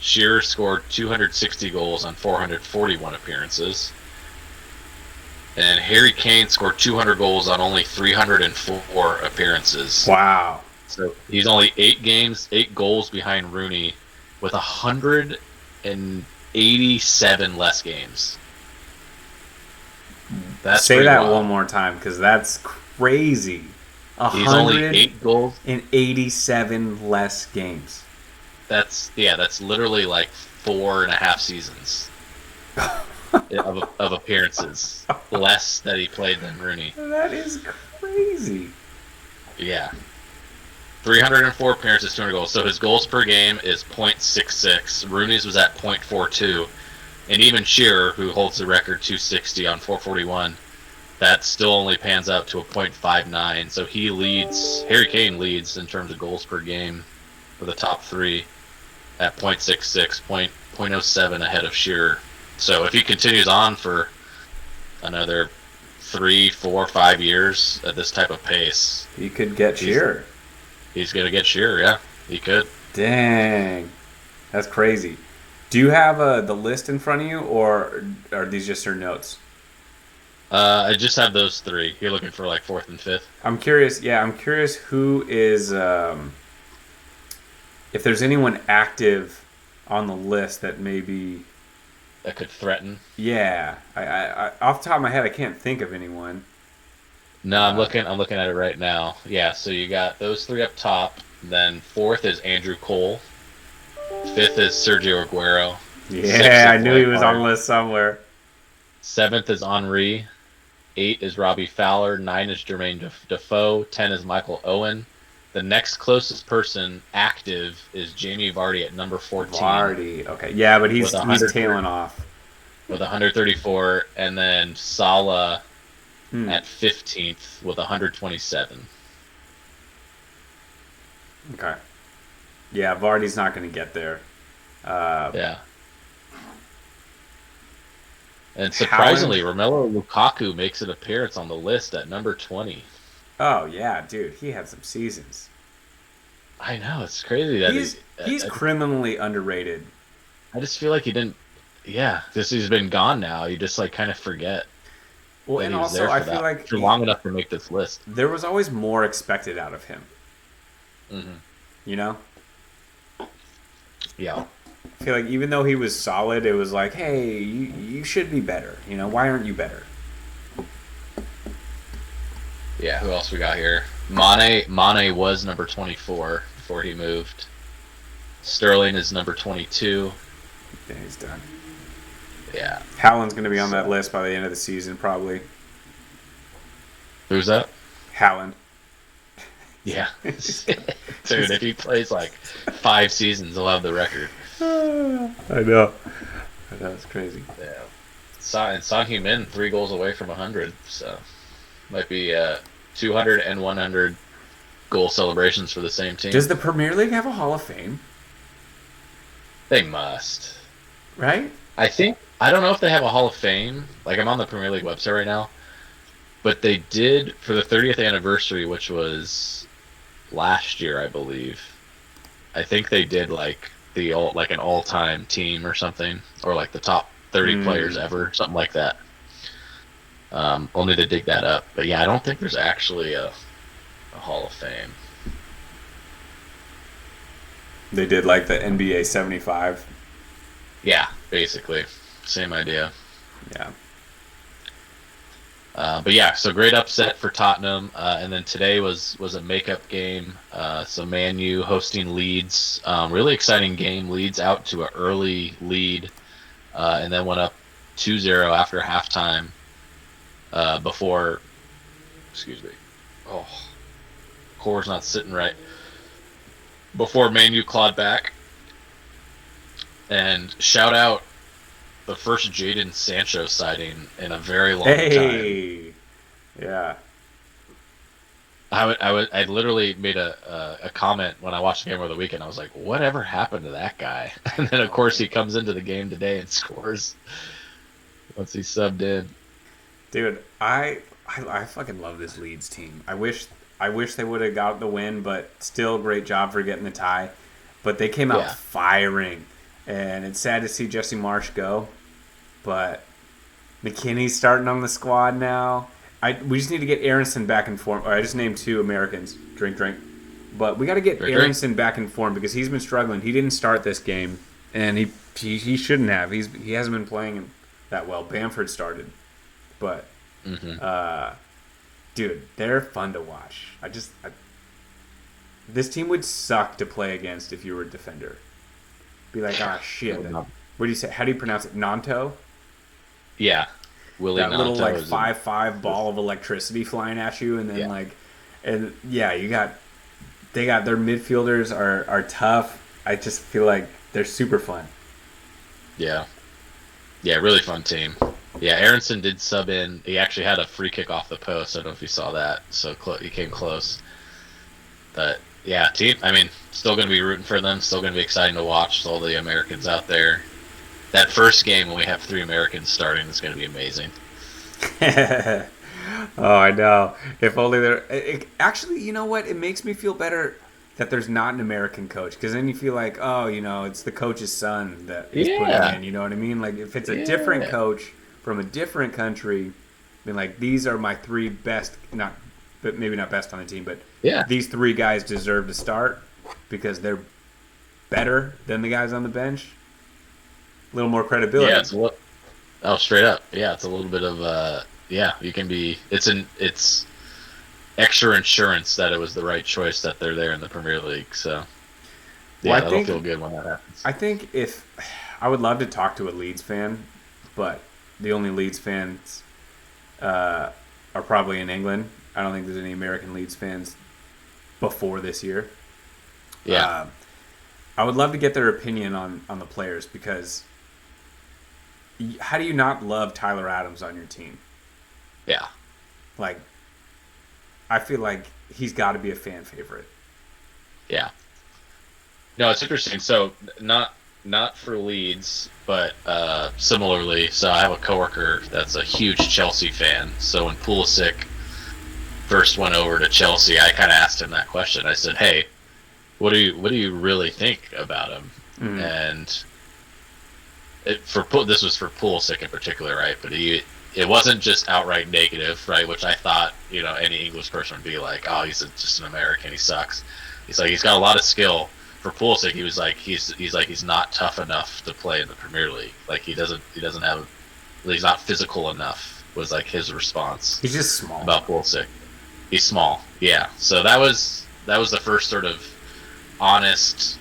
Shearer scored 260 goals on 441 appearances. And Harry Kane scored 200 goals on only 304 appearances. Wow. So he's only 8 goals behind Rooney with 187 less games. That's Say pretty that wild. one more time, because that's crazy. He's only 8 goals. 187 less games. That's literally like 4.5 seasons of appearances less that he played than Rooney. That is crazy. Yeah. 304 appearances, 200 goals. So his goals per game is .66. Rooney's was at .42. And even Shearer, who holds the record 260 on 441, that still only pans out to a .59. So he leads, Harry Kane leads in terms of goals per game for the top three at .66, .07 ahead of Shearer. So if he continues on for another 3, 4, 5 years at this type of pace, He could get Shearer. He's going to get Shearer, yeah. He could. Dang. That's crazy. Do you have the list in front of you, or are these just your notes? I just have those three. You're looking for like fourth and fifth? I'm curious. Yeah, I'm curious who is, if there's anyone active on the list that maybe... That could threaten? Yeah. I off the top of my head, I can't think of anyone. No, I'm looking at it right now. Yeah, so you got those three up top. Then fourth is Andrew Cole. Fifth is Sergio Aguero. Yeah, I knew he was on the list somewhere. Seventh is Henry. 8 is Robbie Fowler. 9 is Jermaine Defoe. 10 is Michael Owen. The next closest person active is Jamie Vardy at number 14. Vardy, okay. Yeah, but he's tailing off. With 134, and then Salah at 15th with 127. Okay. Yeah, Vardy's not going to get there. Yeah. And surprisingly, Romelu Lukaku makes an appearance on the list at number 20. Oh, yeah, dude. He had some seasons. I know. It's crazy that he's criminally underrated. I just feel like he didn't... Yeah, just he's been gone now. You just like kind of forget. Well, and also I feel like for long enough to make this list. There was always more expected out of him. Mm-hmm. You know? Yeah. I feel like even though he was solid, it was like, hey, you should be better. You know, why aren't you better? Yeah, who else we got here? Mane was number 24 before he moved. Sterling is number 22. Yeah, he's done. Yeah. Haaland's going to be on that list by the end of the season, probably. Who's that? Haaland. Yeah. Dude, if he plays like 5 seasons, he'll have the record. I know. It's crazy. Yeah. And Son Heung-min 3 goals away from 100, so might be 200 and 100 goal celebrations for the same team. Does the Premier League have a Hall of Fame? They must. Right? I don't know if they have a Hall of Fame. Like, I'm on the Premier League website right now. But they did, for the 30th anniversary, which was last year, I believe. I think they did, like, an all-time team or something. Or, like, the top 30 players ever. Something like that. Only to dig that up. But, yeah, I don't think there's actually a Hall of Fame. They did, like, the NBA 75. Yeah, basically. Same idea. Yeah. But yeah, so great upset for Tottenham. And then today was a makeup game. So Man U hosting Leeds. Really exciting game. Leeds out to an early lead. And then went up 2-0 after halftime. Before... Excuse me. Oh. Core's not sitting right. Before Man U clawed back. And shout out the first Jadon Sancho sighting in a very long time. Yeah. I literally made a comment when I watched the game over the weekend. I was like, whatever happened to that guy? And then, of course, he comes into the game today and scores once he's subbed in. Dude, I fucking love this Leeds team. I wish they would have got the win, but still great job for getting the tie. But they came out firing. And it's sad to see Jesse Marsch go. But McKinney's starting on the squad now. We just need to get Aronson back in form. I just named 2 Americans. Drink. But we got to get Aronson back in form because he's been struggling. He didn't start this game, and he shouldn't have. He hasn't been playing that well. Bamford started, but Mm-hmm. Dude, they're fun to watch. This team would suck to play against if you were a defender. Be like, ah, shit. What do you say? How do you pronounce it? Nanto? Yeah, Willie That little Nanto like is 5'5" ball of electricity flying at you, and then yeah, like, and yeah, they got their midfielders are tough. I just feel like they're super fun. yeah, yeah. Really fun team. Yeah, Aronson did sub in. He actually had a free kick off the post. I don't know if you saw that. So he came close. But yeah, team. I mean, still going to be rooting for them. Still going to be exciting to watch all the Americans out there. That first game when we have 3 Americans starting is going to be amazing. Oh, I know. If only there. Actually, you know what? It makes me feel better that there's not an American coach, because then you feel like, oh, it's the coach's son that he's putting Yeah, in. You know what I mean? Like if it's a different yeah, coach from a different country, being like, these are my 3 best, not, but maybe not best on the team, but yeah, these 3 guys deserve to start because they're better than the guys on the bench. A little more yeah. credibility. Oh, straight up. Yeah, it's a little bit of yeah. You can be. It's extra insurance that it was the right choice that they're there in the Premier League. So Well, yeah, that'll feel good when that happens. I think if I would love to talk to a Leeds fan, but the only Leeds fans are probably in England. I don't think there's any American Leeds fans before this year. Yeah, Uh, I would love to get their opinion on the players, because how do you not love Tyler Adams on your team? yeah, Like, I feel like he's got to be a fan favorite. yeah. No, it's interesting. So not for Leeds, but similarly. So I have a coworker that's a huge Chelsea fan. So when Pulisic first went over to Chelsea, I kind of asked him that question. I said, "Hey, what do you really think about him?" Mm-hmm. And this was for Pulisic in particular, right? But it wasn't just outright negative, right? Which I thought any English person would be like, "Oh, just an American. He sucks." He's like, he's got a lot of skill. For Pulisic, he was like, he's not tough enough to play in the Premier League. Like he doesn't have, he's not physical enough. Was like his response He's just small. about Pulisic. He's small, yeah. So that was the first sort of honest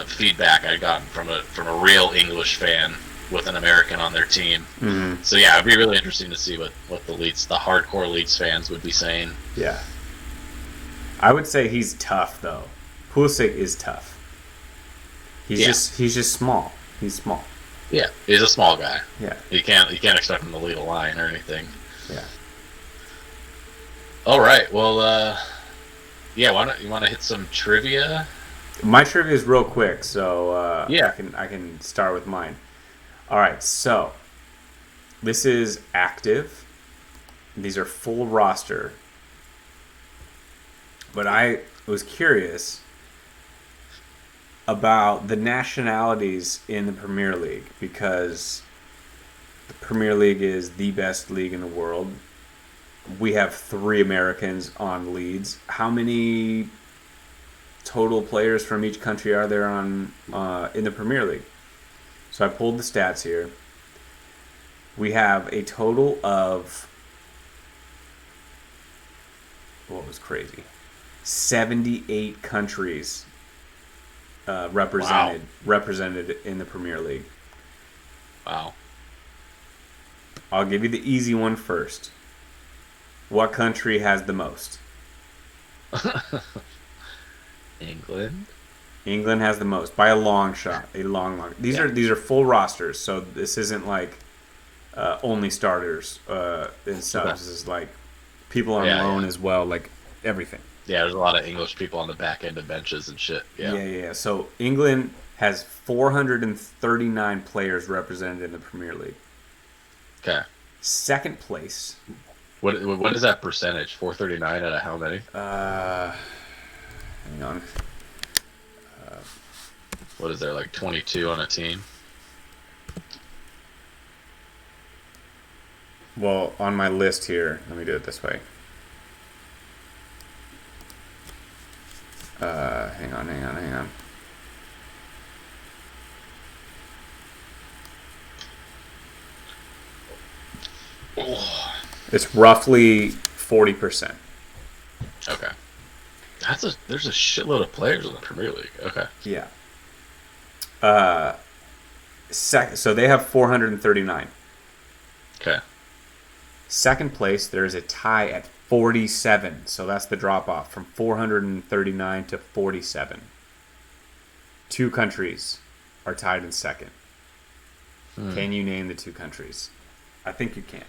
feedback I got from a real English fan with an American on their team. Mm-hmm. So yeah, it'd be really interesting to see what the hardcore Leeds fans would be saying. Yeah. I would say he's tough, though. Pulisic is tough. He's just small. He's small. Yeah, he's a small guy. Yeah. You can't expect him to lead a line or anything. Yeah. All right. Well, yeah. Why don't you want to hit some trivia? My trivia is real quick, so Yeah. I can start with mine. All right. So this is active. These are full roster. But I was curious about the nationalities in the Premier League, because the Premier League is the best league in the world. We have 3 Americans on Leeds. How many total players from each country are there on in the Premier League? So I pulled the stats here. We have a total of, what was crazy, 78 countries represented in the Premier League. Wow. I'll give you the easy one first. What country has the most? England. England has the most by a long shot. A long. These are full rosters, so this isn't like only starters and subs. Okay. This is like people on loan as well, like everything. Yeah, there's a lot of English people on the back end of benches and shit. Yeah. Yeah. So England has 439 players represented in the Premier League. Okay. Second place. What is that percentage? 439 out of how many? Hang on. What is there, like 22 on a team? Well, on my list here, let me do it this way. Hang on. Oh. It's roughly 40%. Okay. There's a shitload of players in the Premier League. Okay. Yeah. So they have 439. Okay. Second place, there's a tie at 47. So that's the drop off from 439 to 47. 2 countries are tied in second. Can you name the 2 countries? I think you can.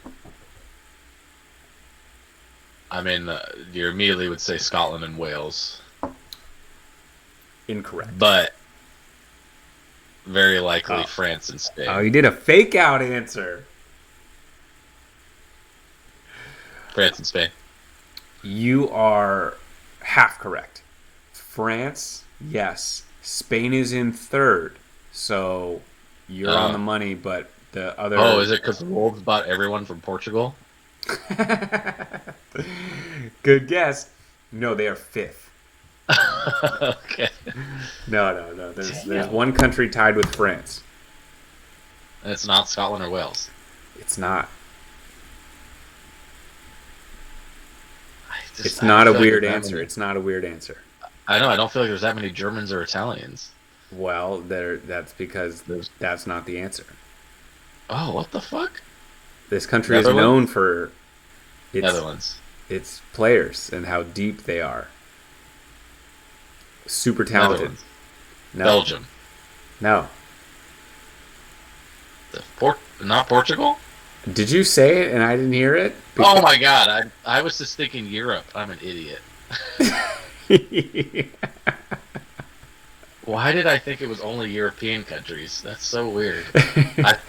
I mean, you immediately would say Scotland and Wales. Incorrect. But very likely France and Spain. Oh, you did a fake out answer. France and Spain. You are half correct. France, yes. Spain is in third. So you're on the money, but the other... Oh, is it because the Wolves bought everyone from Portugal? Good guess. No, they are fifth. Okay. No. There's one country tied with France. And it's not Scotland or Wales. It's not. It's not a weird answer. It's not a weird answer. I know. I don't feel like there's that many Germans or Italians. Well, that's because that's not the answer. Oh, what the fuck? This country is known for Netherlands. Its players and how deep they are. Super talented. No. Belgium. No. Not Portugal? Did you say it and I didn't hear it? Oh my god, I was just thinking Europe. I'm an idiot. Why did I think it was only European countries? That's so weird.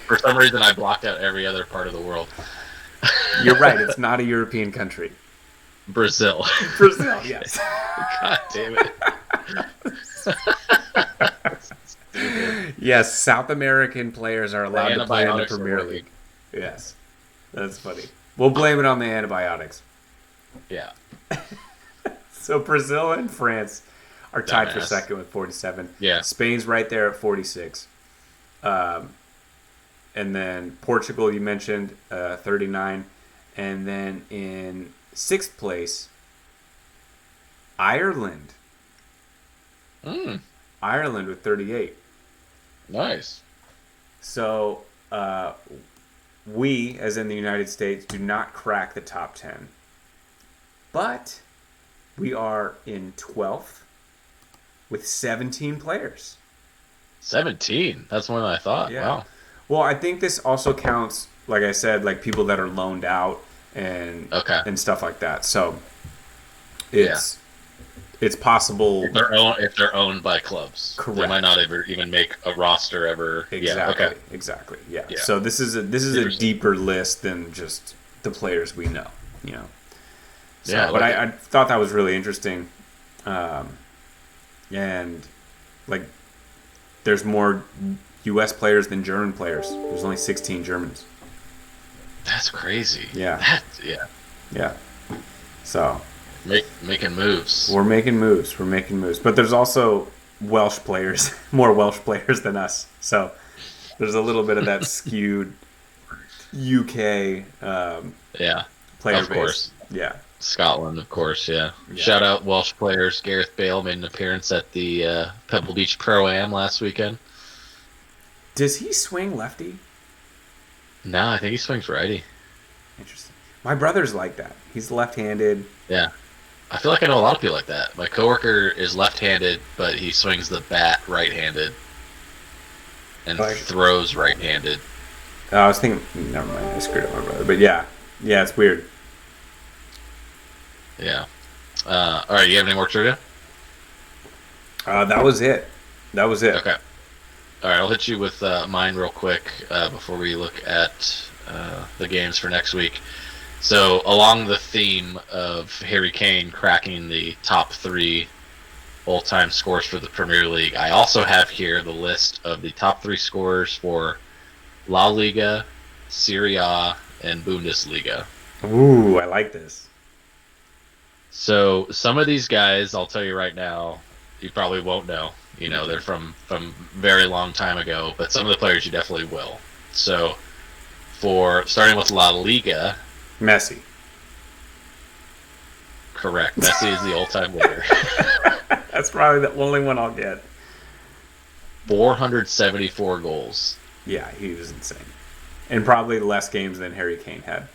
For some reason, I blocked out every other part of the world. You're right. It's not a European country. Brazil. Brazil, yes. God damn it. Yes, South American players are allowed to play in the Premier League. Yes. That's funny. We'll blame it on the antibiotics. Yeah. So Brazil and France are tied for second with 47. Yeah. Spain's right there at 46. And then Portugal, you mentioned, 39. And then in 6th place, Ireland. Ireland with 38. Nice. So we, as in the United States, do not crack the top 10. But we are in 12th with 17 players. 17? That's more than I thought. Yeah. Wow. Well, I think this also counts, like I said, like people that are loaned out and stuff like that. So it's possible if they're owned by clubs. Correct. They might not ever even make a roster ever. Exactly. Exactly. Yeah. So this is a deeper list than just the players we know. You know. So, yeah. But I thought that was really interesting, and like there's more U.S. players than German players. There's only 16 Germans. That's crazy. Yeah. Yeah. So. Making moves. We're making moves. But there's also Welsh players, more Welsh players than us. So there's a little bit of that skewed UK player of course. base. Yeah. Scotland, of course, yeah. Shout out Welsh players. Gareth Bale made an appearance at the Pebble Beach Pro-Am last weekend. Does he swing lefty? No, I think he swings righty. Interesting. My brother's like that. He's left-handed. Yeah. I feel like I know a lot of people like that. My coworker is left-handed, but he swings the bat right-handed and throws right-handed. I was thinking, never mind, I screwed up my brother. But yeah, it's weird. Yeah. All right, you have any more trivia? That was it. Okay. All right, I'll hit you with mine real quick before we look at the games for next week. So, along the theme of Harry Kane cracking the top 3 all-time scores for the Premier League, I also have here the list of the top 3 scorers for La Liga, Serie A, and Bundesliga. Ooh, I like this. So, some of these guys, I'll tell you right now, you probably won't know. You know, they're from very long time ago, but some of the players you definitely will. So, starting with La Liga, Messi. Correct. Messi is the all-time leader. That's probably the only one I'll get. 474 goals. Yeah, he was insane. And probably less games than Harry Kane had.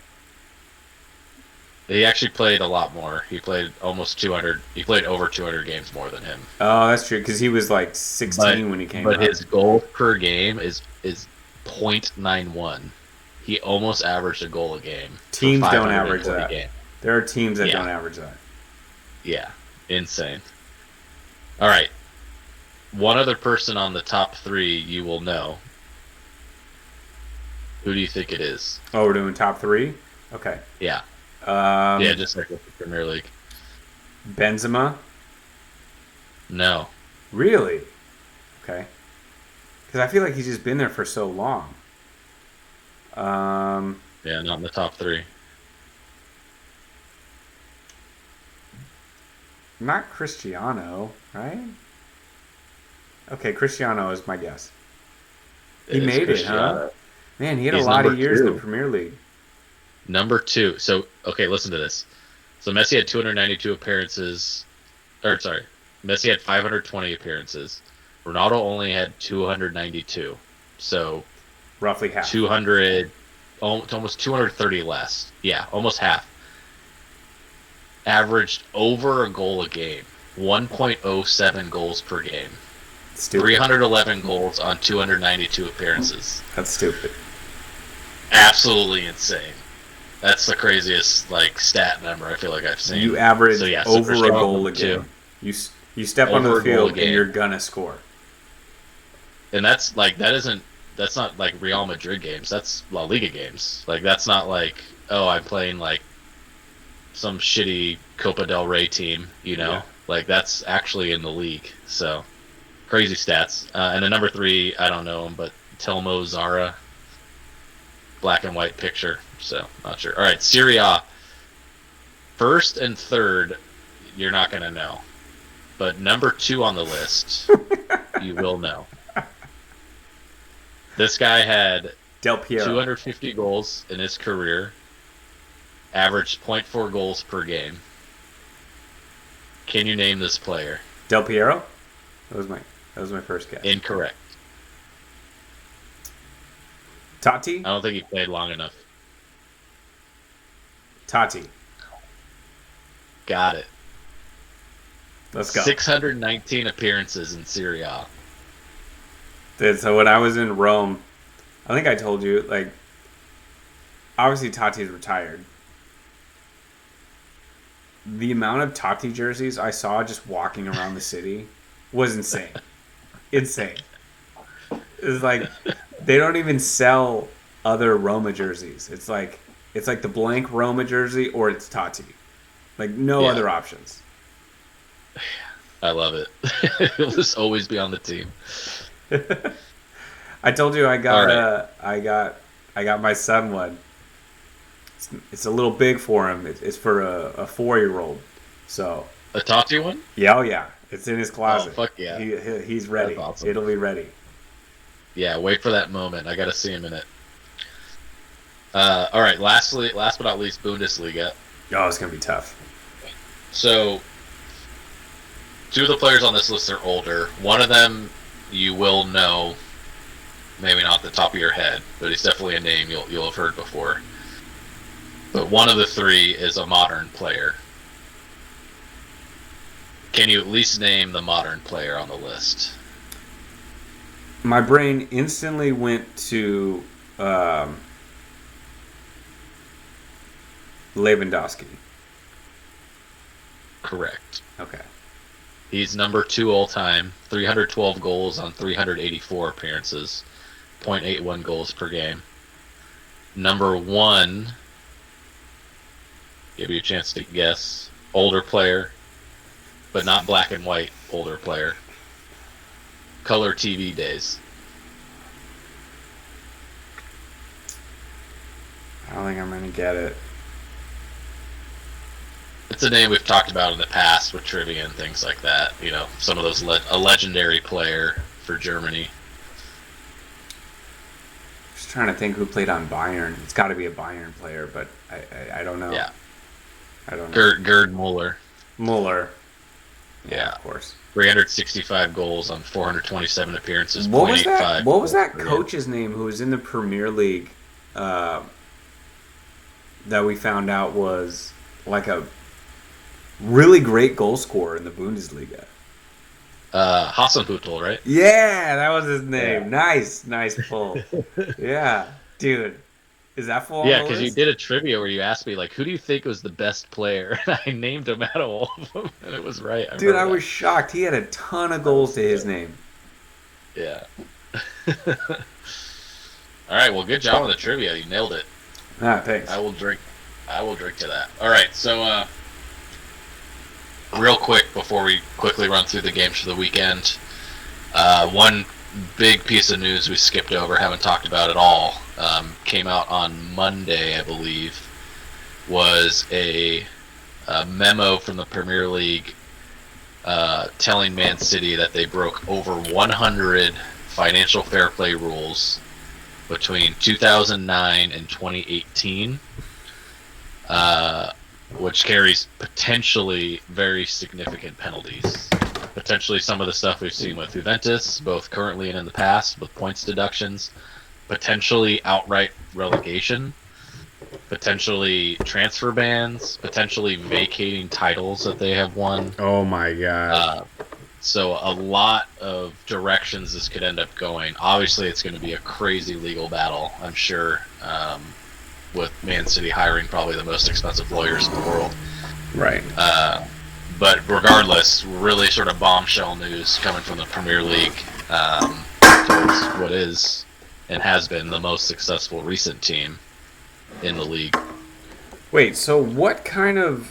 He actually played a lot more. He played almost 200. He played over 200 games more than him. Oh, that's true, because he was like 16 when he came up. But his goal per game is .91. He almost averaged a goal a game. Teams don't average that. Games. There are teams that don't average that. Yeah, insane. All right. One other person on the top 3 you will know. Who do you think it is? Oh, we're doing top 3? Okay. Yeah. Just like with the Premier League. Benzema? No. Really? Okay. Because I feel like he's just been there for so long. Yeah, not in the top 3. Not Cristiano, right? Okay, Cristiano is my guess. He made it, huh? Man, he had a lot of years in the Premier League. Number 2. So, okay, listen to this. So Messi had 292 appearances. Messi had 520 appearances. Ronaldo only had 292. So, roughly half. 200, almost 230 less. Yeah, almost half. Averaged over a goal a game. 1.07 goals per game. Stupid. 311 goals on 292 appearances. That's stupid. Absolutely insane. That's the craziest stat number I feel like I've seen. You average over a goal a game. You step onto the field and you're gonna score. And that's that's not like Real Madrid games. That's La Liga games. That's not I'm playing some shitty Copa del Rey team. Yeah. That's actually in the league. So crazy stats. And then number 3, I don't know him, but Telmo Zara. Black and white picture, so not sure. All right, Serie A. First and third, you're not going to know. But number 2 on the list, you will know. This guy had Del Piero. 250 goals in his career, averaged .4 goals per game. Can you name this player? Del Piero? That was my first guess. Incorrect. Totti? I don't think he played long enough. Totti. Got it. Let's go. 619 appearances in Serie A. Dude, so when I was in Rome, I think I told you, obviously Totti's retired. The amount of Totti jerseys I saw just walking around the city was insane. Insane. It was they don't even sell other Roma jerseys. It's like the blank Roma jersey or it's Totti. No other options. I love it. He'll just always be on the team. I told you I got my son one. It's a little big for him. It's for a 4-year-old. So a Totti one? Yeah, oh yeah. It's in his closet. Oh fuck yeah. He's ready. That's awesome. It'll be ready. Yeah, wait for that moment. I got to see him in it. All right, last but not least, Bundesliga. Oh, it's going to be tough. So, 2 of the players on this list are older. One of them you will know, maybe not the top of your head, but he's definitely a name you'll have heard before. But one of the 3 is a modern player. Can you at least name the modern player on the list? My brain instantly went to Lewandowski. Correct. Okay. He's number 2 all time, 312 goals on 384 appearances, .81 goals per game. Number 1, give you a chance to guess, older player, but not black and white older player. Color TV days. I don't think I'm going to get it. It's a name we've talked about in the past with trivia and things like that. Some of those a legendary player for Germany. Just trying to think who played on Bayern. It's got to be a Bayern player, but I don't know. Yeah. I don't know. Gerd Muller. Muller. Yeah, of course. 365 goals on 427 appearances. What was that? What was that per game. coach's name who was in the Premier League that we found out was like a really great goal scorer in the Bundesliga? Hasenhüttl, right? Yeah, that was his name. Yeah. Nice pull. Yeah, dude. Is that full? Yeah, because you did a trivia where you asked me, like, who do you think was the best player? And I named him out of all of them, and it was right. Dude, I was shocked. He had a ton of goals to his name. Yeah. All right, well, good job on the trivia. You nailed it. Ah, thanks. I will drink to that. All right, so real quick before we quickly run through the games for the weekend, one big piece of news we skipped over, haven't talked about at all, came out on Monday, I believe, was a memo from the Premier League telling Man City that they broke over 100 financial fair play rules between 2009 and 2018, which carries potentially very significant penalties. Potentially some of the stuff we've seen with Juventus, both currently and in the past, with points deductions. Potentially outright relegation. Potentially transfer bans. Potentially vacating titles that they have won. Oh my god. So a lot of directions this could end up going. Obviously, it's going to be a crazy legal battle, I'm sure, with Man City hiring probably the most expensive lawyers in the world. Right. But regardless, really sort of bombshell news coming from the Premier League towards what is and has been the most successful recent team in the league. Wait, so what kind of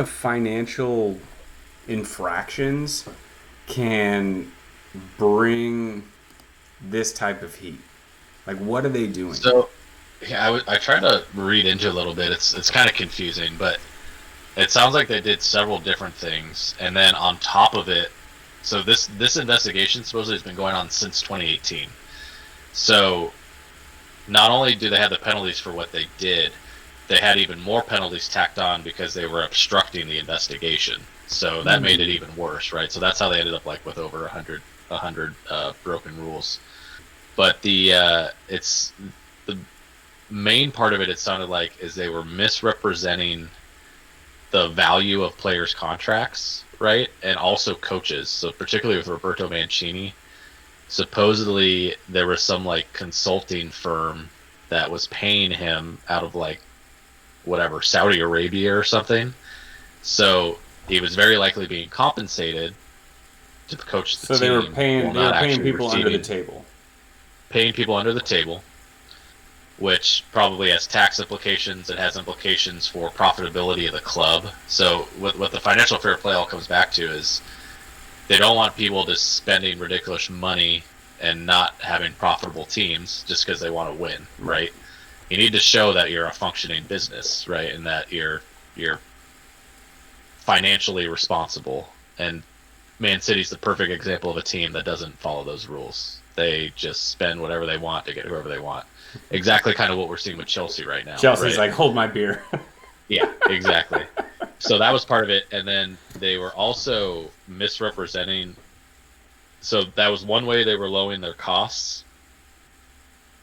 financial infractions can bring this type of heat? Like, what are they doing? So, yeah, I tried to read into it a little bit. It's kind of confusing, but it sounds like they did several different things, and then on top of it, so this investigation supposedly has been going on since 2018. So, not only do they have the penalties for what they did, they had even more penalties tacked on because they were obstructing the investigation. So that made it even worse, right? So that's how they ended up like with over 100 broken rules. But the main part of it, it sounded like, is they were misrepresenting the value of players' contracts, right? And also coaches. So particularly with Roberto Mancini, supposedly there was some like consulting firm that was paying him out of like whatever, Saudi Arabia or something. So he was very likely being compensated to coach the team. So they were paying people under the table. Paying people under the table, which probably has tax implications. It has implications for profitability of the club. So what the financial fair play all comes back to is they don't want people just spending ridiculous money and not having profitable teams just because they want to win, right? You need to show that you're a functioning business, right, and that you're financially responsible. And Man City's the perfect example of a team that doesn't follow those rules. They just spend whatever they want to get whoever they want. Exactly kind of what we're seeing with Chelsea right now. Chelsea's right? like, hold my beer. Yeah, exactly. So that was part of it. And then they were also misrepresenting. So that was one way they were lowering their costs,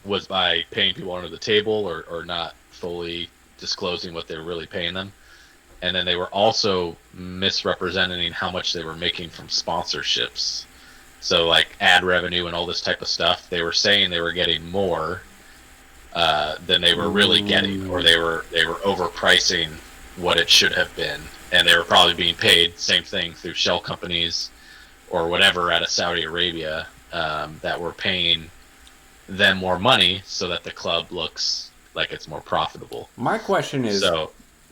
was by paying people under the table or not fully disclosing what they were really paying them. And then they were also misrepresenting how much they were making from sponsorships. So like ad revenue and all this type of stuff, they were saying they were getting more than they were really getting, or they were overpricing what it should have been, and they were probably being paid same thing through shell companies or whatever out of Saudi Arabia that were paying them more money so that the club looks like it's more profitable. My question is,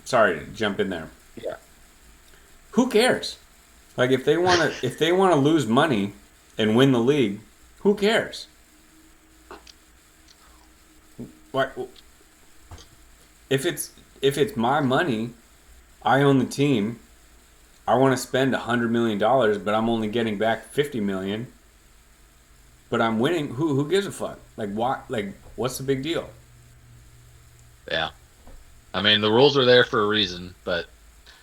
sorry to jump in there. Yeah. Who cares? Like if they want to lose money and win the league, who cares? What if it's my money, I own the team, I want to spend $100 million, but I'm only getting back $50 million. but I'm winning. Who gives a fuck? Like what? Like what's the big deal? Yeah. I mean, the rules are there for a reason, but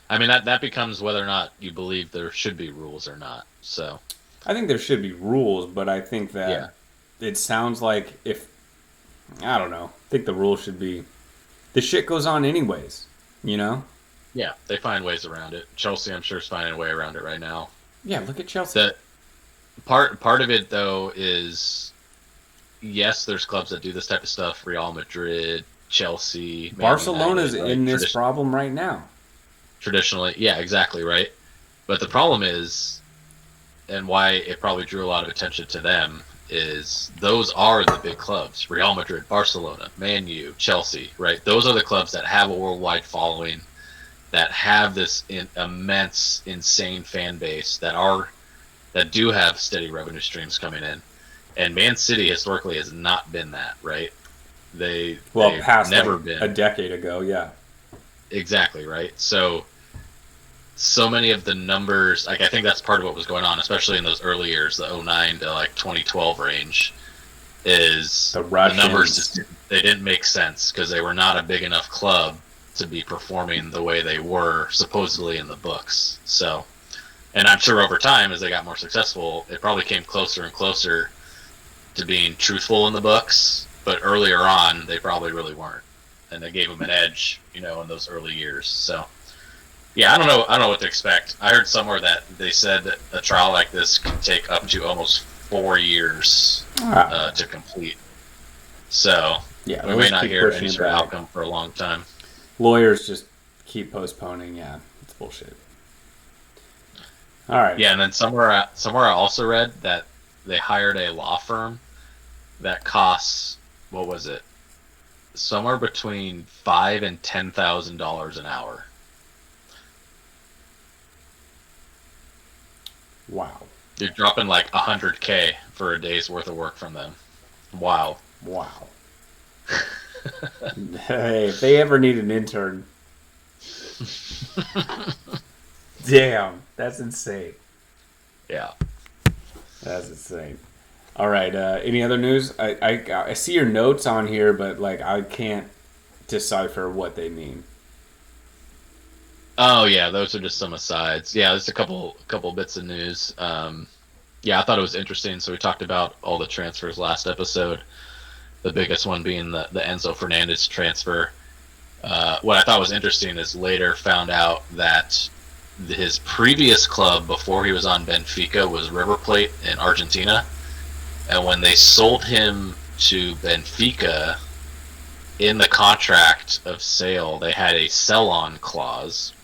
I mean that becomes whether or not you believe there should be rules or not. So I think there should be rules, but I think yeah, that it sounds like if I don't know. I think the rules should be the shit goes on anyways. You know? yeah, they find ways around it. Chelsea, I'm sure, is finding a way around it right now. Yeah, look at Chelsea. The part of it though is yes, there's clubs that do this type of stuff. Real Madrid, Chelsea, Man Barcelona's United, in this problem right now. Traditionally, yeah, exactly right. But the problem is, and why it probably drew a lot of attention to them, is those are the big clubs: Real Madrid, Barcelona, Man U, Chelsea. Right? Those are the clubs that have a worldwide following, that have this immense, insane fan base, that do have steady revenue streams coming in. And Man City historically has not been that, right? They've past never like been a decade ago, yeah. exactly right. So many of the numbers, like I think that's part of what was going on, especially in those early years, the 09 to like 2012 range, is the numbers just they didn't make sense because they were not a big enough club to be performing the way they were supposedly in the books. So, and I'm sure over time, as they got more successful, it probably came closer and closer to being truthful in the books. But earlier on, they probably really weren't, and they gave them an edge, in those early years. So, yeah, I don't know what to expect. I heard somewhere that they said that a trial like this could take up to almost 4 years to complete. So, yeah, we may not hear any sort of outcome for a long time. Lawyers just keep postponing. Yeah, it's bullshit. All right. Yeah, and then somewhere I also read that they hired a law firm that costs, what was it? Somewhere between $5,000 and $10,000 an hour. Wow. You're dropping like $100K for a day's worth of work from them. Wow. Hey, if they ever need an intern. Damn, that's insane. Yeah. That's insane. All right, any other news? I see your notes on here, but like I can't decipher what they mean. Oh yeah, those are just some asides. Yeah, there's a couple bits of news. Yeah, I thought it was interesting. So we talked about all the transfers last episode. The biggest one being the Enzo Fernandez transfer. What I thought was interesting is later found out that his previous club before he was on Benfica was River Plate in Argentina. And when they sold him to Benfica, in the contract of sale, they had a sell-on clause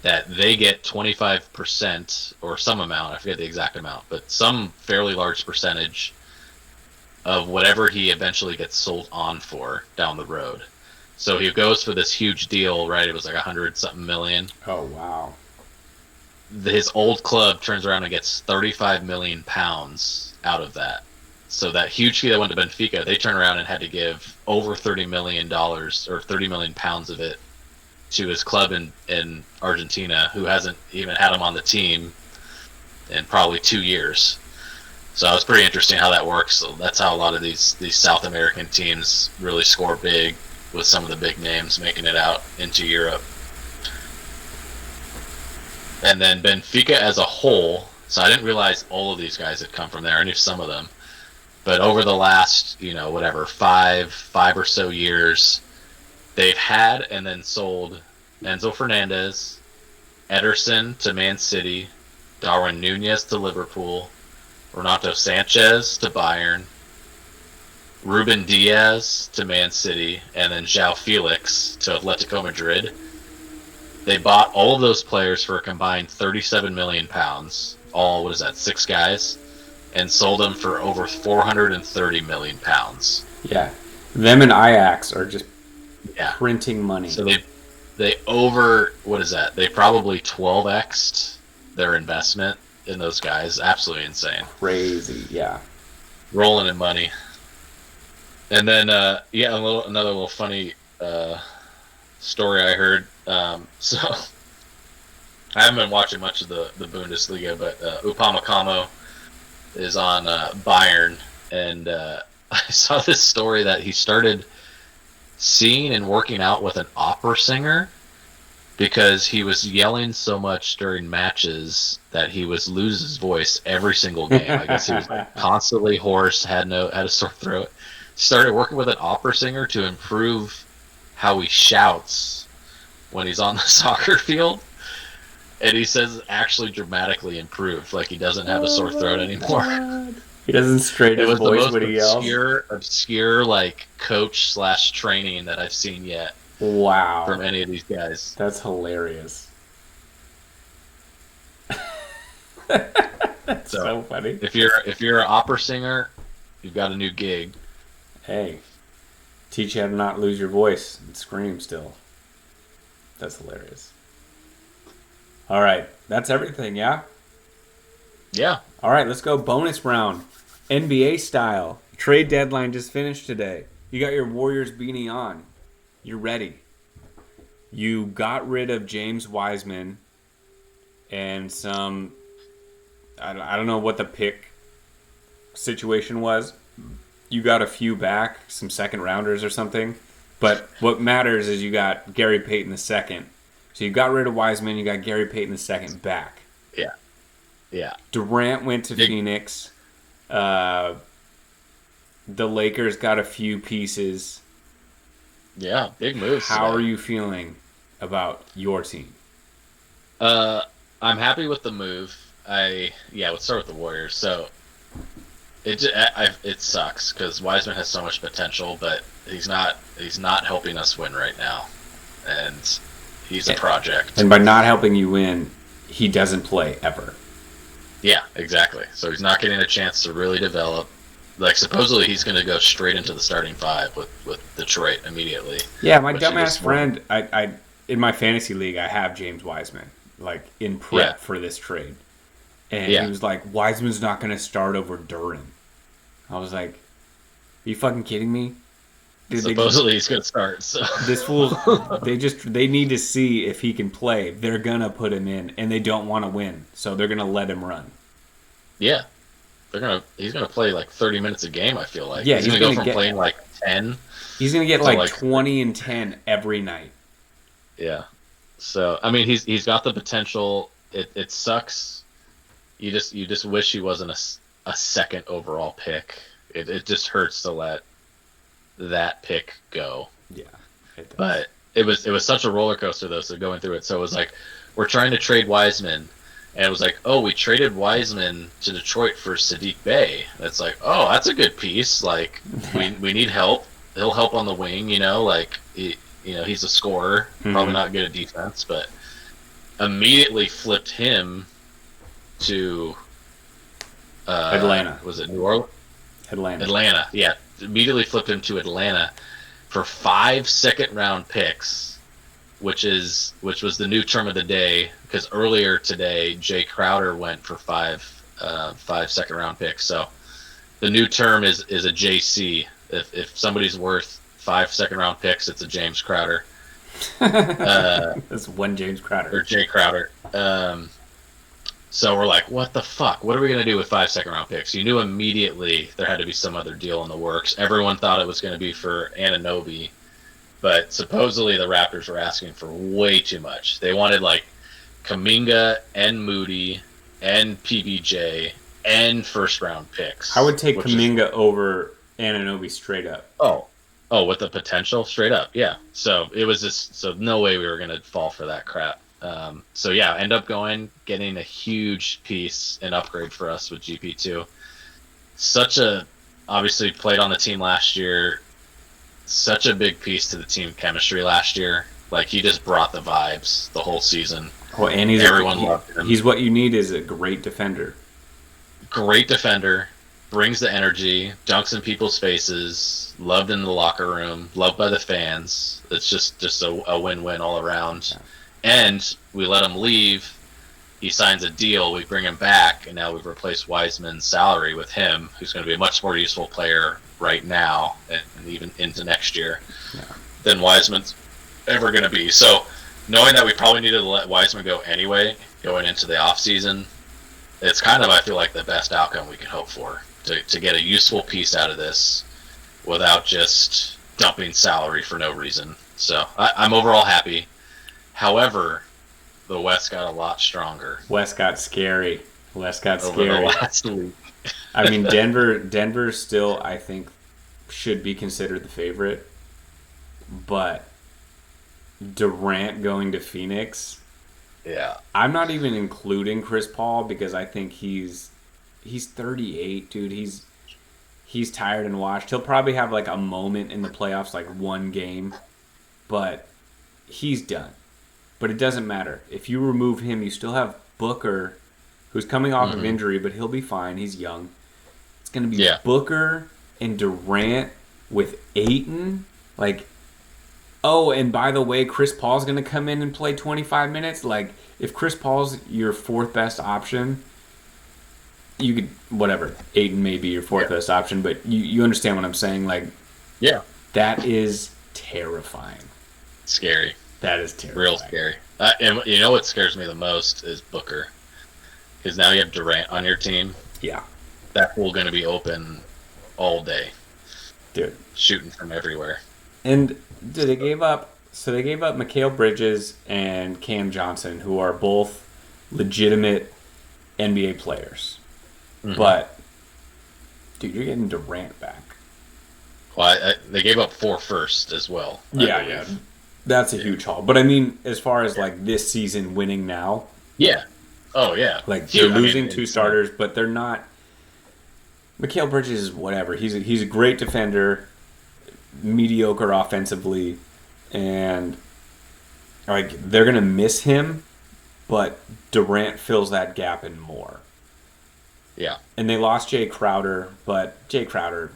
that they get 25% or some amount, I forget the exact amount, but some fairly large percentage of whatever he eventually gets sold on for down the road. So he goes for this huge deal, right? It was like 100-something million. Oh, wow. His old club turns around and gets 35 million pounds out of that. So that huge fee that went to Benfica, they turned around and had to give over $30 million or 30 million pounds of it to his club in Argentina, who hasn't even had him on the team in probably 2 years. So it's pretty interesting how that works. So that's how a lot of these South American teams really score big, with some of the big names making it out into Europe. And then Benfica as a whole, so I didn't realize all of these guys had come from there. I knew some of them. But over the last, five or so years, they've had and then sold Enzo Fernandez, Ederson to Man City, Darwin Nunez to Liverpool, Renato Sanchez to Bayern, Ruben Diaz to Man City, and then João Felix to Atletico Madrid. They bought all of those players for a combined 37 million pounds. All, what is that, 6 guys? And sold them for over 430 million pounds. Yeah. Them and Ajax are just printing money. So they over, what is that? They probably 12x'd their investment in those guys. Absolutely insane. Crazy, yeah. Rolling in money. And then, another little funny story I heard. So, I haven't been watching much of the Bundesliga, but Upamecano is on Bayern, and I saw this story that he started seeing and working out with an opera singer because he was yelling so much during matches that he was losing his voice every single game. I guess he was like constantly hoarse, had a sore throat. Started working with an opera singer to improve how he shouts when he's on the soccer field. And he says actually dramatically improved. Like he doesn't have a sore throat anymore. God. He doesn't straighten his voice when he yells. Obscure like coach / training that I've seen yet. Wow. From any of these guys. That's hilarious. That's so funny. If you're an opera singer, you've got a new gig. Hey, teach you how to not lose your voice and scream still. That's hilarious. All right, that's everything, yeah? Yeah. All right, let's go bonus round. NBA style. Trade deadline just finished today. You got your Warriors beanie on. You're ready. You got rid of James Wiseman and some... I don't know what the pick situation was. You got a few back, some second rounders or something. But what matters is you got Gary Payton II. So you got rid of Wiseman, you got Gary Payton II back. Yeah. Yeah. Durant went to Phoenix. The Lakers got a few pieces. Yeah, big moves. How are you feeling about your team? I'm happy with the move. Let's start with the Warriors. So it sucks because Wiseman has so much potential, but he's not helping us win right now, and he's a project. And by not helping you win, he doesn't play ever. Yeah, exactly. So he's not getting a chance to really develop. Like supposedly he's going to go straight into the starting five with Detroit immediately. Yeah, my dumbass friend, I in my fantasy league I have James Wiseman like in prep for this trade, and he was like, Wiseman's not going to start over Durin. I was like, are you fucking kidding me? Dude, supposedly he's going to start. So this fool, they need to see if he can play. They're gonna put him in, and they don't want to win, so they're gonna let him run. Yeah, he's gonna play like 30 minutes a game. I feel like he's gonna go from playing like 10. He's gonna get like 20 and 10 every night. Yeah, so I mean he's got the potential. It sucks. You just wish he wasn't a second overall pick. It just hurts to let that pick go. Yeah, it does. But it was such a roller coaster though. So going through it, so it was like we're trying to trade Wiseman, and it was like, oh, we traded Wiseman to Detroit for Sadiq Bey. That's like, oh, that's a good piece. Like we need help. He'll help on the wing, like he's a scorer, probably not good at defense, but immediately flipped him to Atlanta. Was it New Orleans? Atlanta, yeah. Immediately flipped him to Atlanta for 5 second-round picks, which was the new term of the day, because earlier today Jay Crowder went for 5 second-round picks. So the new term is a JC. If somebody's worth 5 second-round picks, it's a James Crowder. That's one James Crowder. Or Jay Crowder. So we're like, what the fuck? What are we going to do with 5 second-round picks? You knew immediately there had to be some other deal in the works. Everyone thought it was going to be for Anunoby, but supposedly the Raptors were asking for way too much. They wanted like Kuminga and Moody and PBJ and first-round picks. I would take Kuminga over Anunoby straight up. Oh, with the potential? Straight up, yeah. So it was just, so no way we were going to fall for that crap. End up getting a huge piece and upgrade for us with GP2. Obviously played on the team last year, such a big piece to the team chemistry last year. Like he just brought the vibes the whole season. Well, and everyone loved him. He's what you need is a great defender. Great defender, brings the energy, dunks in people's faces, loved in the locker room, loved by the fans. It's just a win-win all around. Yeah. And we let him leave. He signs a deal. We bring him back, and now we've replaced Wiseman's salary with him, who's going to be a much more useful player right now and even into next year than Wiseman's ever going to be. So knowing that we probably needed to let Wiseman go anyway, going into the offseason, it's kind of, I feel like, the best outcome we can hope for to get a useful piece out of this without just dumping salary for no reason. So I'm overall happy. However, the West got a lot stronger. West got scary. West got over scary. the last week. I mean, Denver still, I think, should be considered the favorite, but Durant going to Phoenix. Yeah. I'm not even including Chris Paul because I think he's 38, dude. He's tired and washed. He'll probably have like a moment in the playoffs, like one game, but he's done. But it doesn't matter. If you remove him, you still have Booker, who's coming off of injury, but he'll be fine. He's young. It's going to be Booker and Durant with Ayton. Like, oh, and by the way, Chris Paul's going to come in and play 25 minutes. Like, if Chris Paul's your fourth best option, you could, whatever, Ayton may be your fourth best option, but you understand what I'm saying. Like, that is terrifying. Scary. That is terrifying. Real scary. And you know what scares me the most is Booker. Because now you have Durant on your team. Yeah. That pool going to be open all day. Dude. Shooting from everywhere. And dude, they gave up Mikal Bridges and Cam Johnson, who are both legitimate NBA players. Mm-hmm. But, dude, you're getting Durant back. Well, they gave up 4 firsts as well. Yeah. That's a huge haul. But I mean, as far as like this season winning now. Yeah. Oh, yeah. Like, they're losing 2 starters, but they're not. Mikal Bridges is whatever. He's a great defender, mediocre offensively, and like they're gonna miss him, but Durant fills that gap and more. Yeah. And they lost Jay Crowder, but Jay Crowder,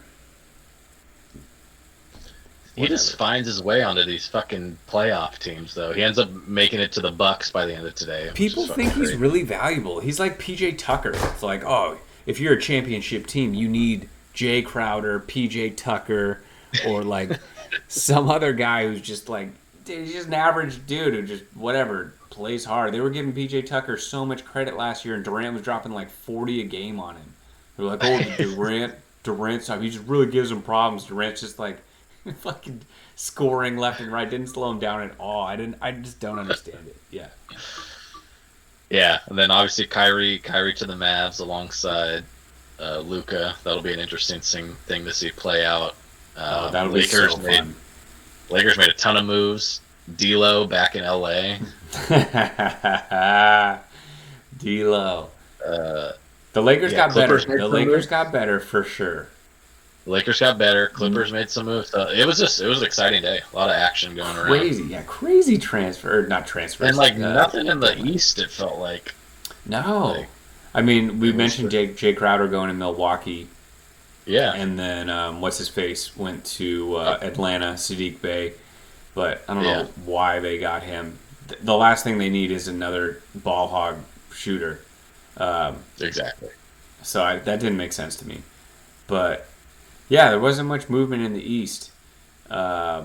he just finds his way onto these fucking playoff teams, though. He ends up making it to the Bucks by the end of today. People think he's really valuable. He's like PJ Tucker. It's like, oh, if you're a championship team, you need Jay Crowder, PJ Tucker, or like some other guy who's just like, he's just an average dude who just whatever plays hard. They were giving PJ Tucker so much credit last year, and Durant was dropping like 40 a game on him. They're like, oh, Durant's time. He just really gives him problems. Durant's just like fucking scoring left and right. Didn't slow him down at all. I just don't understand it. Yeah. Yeah, and then obviously Kyrie to the Mavs alongside Luka. That'll be an interesting thing to see play out. That'll be so fun. Lakers made a ton of moves. D'Lo back in LA. D'Lo. The Lakers got better. The Lakers got better for sure. The Lakers got better. Clippers made some moves. It was an exciting day. A lot of action going around. Crazy transfer. Not transfers. And like nothing in the East, it felt like. No. Like, I mean, we mentioned Jay Crowder going to Milwaukee. Yeah. And then what's his face went to Atlanta, Sadiq Bey. But I don't know why they got him. The last thing they need is another ball hog shooter. Exactly. So that didn't make sense to me. But yeah, there wasn't much movement in the East. I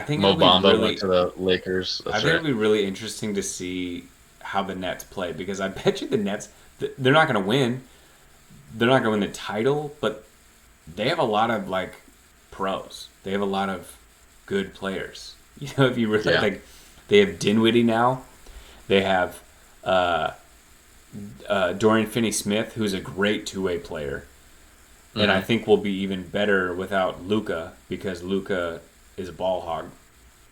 think Mo Bamba went to the Lakers. I think it'll be really interesting to see how the Nets play, because I bet you the Nets, they're not going to win. They're not going to win the title, but they have a lot of like pros. They have a lot of good players. You know, if you really like, they have Dinwiddie now. They have Dorian Finney-Smith, who's a great two-way player. And I think will be even better without Luka, because Luka is a ball hog.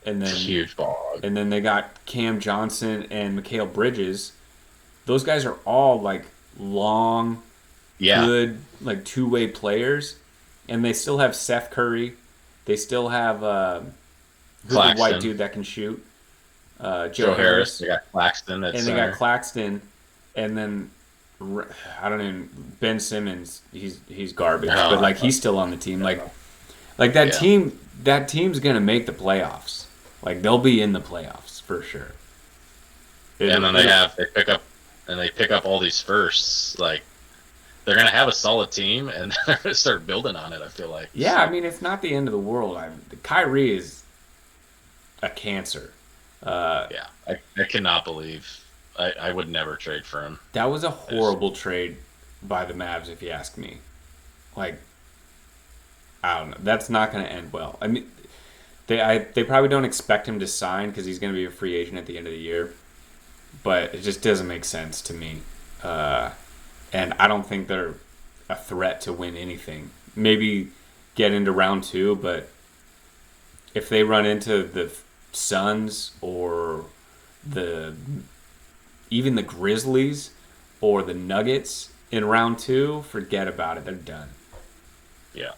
And then huge ball hog. And then they got Cam Johnson and Mikal Bridges. Those guys are all like long, good, like two-way players. And they still have Seth Curry. They still have who's the white dude that can shoot? Joe Harris. They got Claxton. And they got Claxton. And then I don't even Ben Simmons. He's garbage, but like he's still on the team. Like that team. That team's gonna make the playoffs. Like they'll be in the playoffs for sure. And then they pick up all these firsts. Like they're gonna have a solid team, and they're gonna start building on it. I feel like. Yeah, I mean it's not the end of the world. Kyrie is a cancer. I cannot believe I would never trade for him. That was a horrible trade by the Mavs, if you ask me. Like, I don't know. That's not going to end well. I mean, they probably don't expect him to sign because he's going to be a free agent at the end of the year. But it just doesn't make sense to me. And I don't think they're a threat to win anything. Maybe get into round 2, but if they run into the Suns or even the Grizzlies or the Nuggets in round 2, forget about it. They're done. Yeah.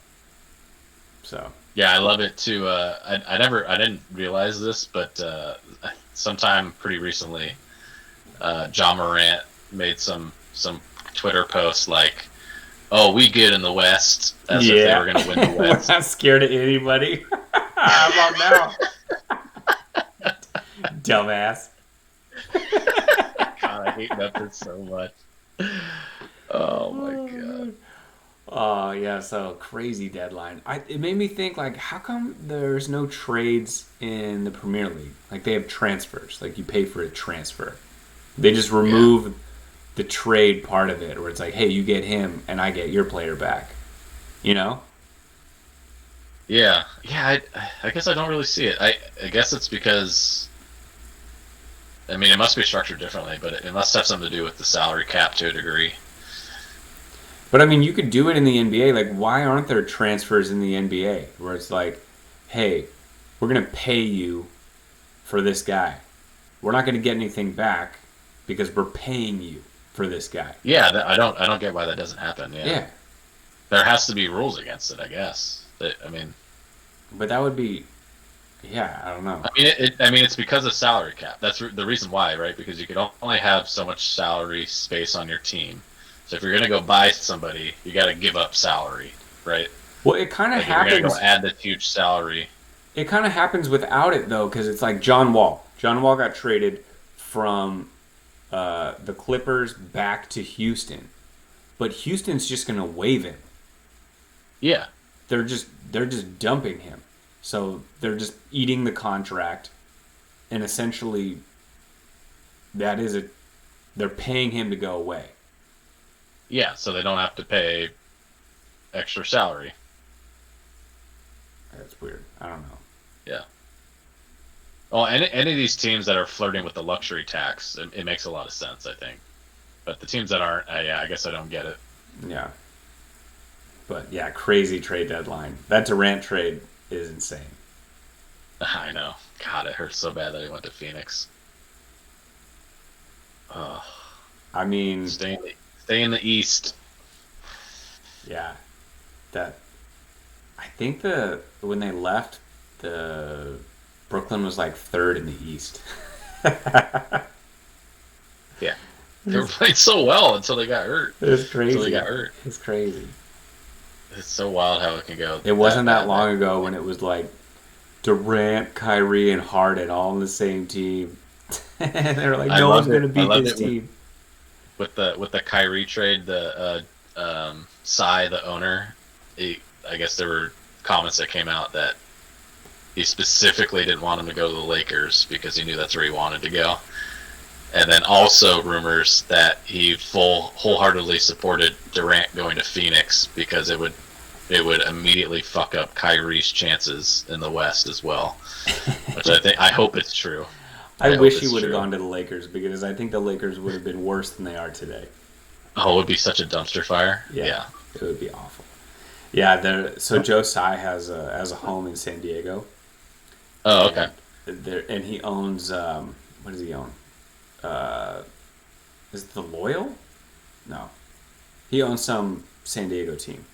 So. Yeah, I love it too. I didn't realize this, but sometime pretty recently, John Morant made some Twitter posts like, "Oh, we good in the West," as if they were going to win the West. We're not scared of anybody. How about now? Dumbass. God, I hate Memphis so much. Oh my god. Oh yeah, so crazy deadline. It made me think like, how come there's no trades in the Premier League? Like they have transfers, like you pay for a transfer. They just remove the trade part of it, where it's like, hey, you get him and I get your player back. You know? Yeah. I guess I don't really see it. I guess it's because, I mean, it must be structured differently, but it must have something to do with the salary cap to a degree. But I mean, you could do it in the NBA. Like, why aren't there transfers in the NBA where it's like, hey, we're gonna pay you for this guy. We're not gonna get anything back because we're paying you for this guy. Yeah, I don't get why that doesn't happen. Yeah. There has to be rules against it, I guess. I mean, but that would be, yeah, I don't know. I mean, it's because of salary cap. That's the reason why, right? Because you can only have so much salary space on your team. So if you're gonna go buy somebody, you got to give up salary, right? Well, it kind of happens. You're gonna go add this huge salary. It kind of happens without it though, because it's like John Wall. John Wall got traded from the Clippers back to Houston, but Houston's just gonna waive him. Yeah, they're just dumping him, so they're just eating the contract, and essentially, they're paying him to go away. Yeah, so they don't have to pay extra salary. That's weird. I don't know. Yeah. Well, any of these teams that are flirting with the luxury tax, it makes a lot of sense, I think. But the teams that aren't, I guess I don't get it. Yeah. But yeah, crazy trade deadline. That Durant trade is insane. I know. God, it hurts so bad that he went to Phoenix. Oh. I mean, stay in the East. Yeah. I think when they left, Brooklyn was like 3rd in the East. Yeah. They were playing so well until they got hurt. It was crazy. Until they got hurt. It's crazy. It's so wild how it can go. It wasn't that long ago when it was like Durant, Kyrie, and Harden all on the same team. And they were like, no one's going to beat this team. With the Kyrie trade, the Psy, the owner, I guess there were comments that came out that he specifically didn't want him to go to the Lakers because he knew that's where he wanted to go. And then also rumors that he wholeheartedly supported Durant going to Phoenix because it would immediately fuck up Kyrie's chances in the West as well. Which I hope it's true. I wish he would have gone to the Lakers because I think the Lakers would have been worse than they are today. Oh, it would be such a dumpster fire. Yeah. It would be awful. Yeah, so Joe Tsai has a home in San Diego. Oh, okay. And he owns what does he own? Is it the Loyal? No, he owns some San Diego team.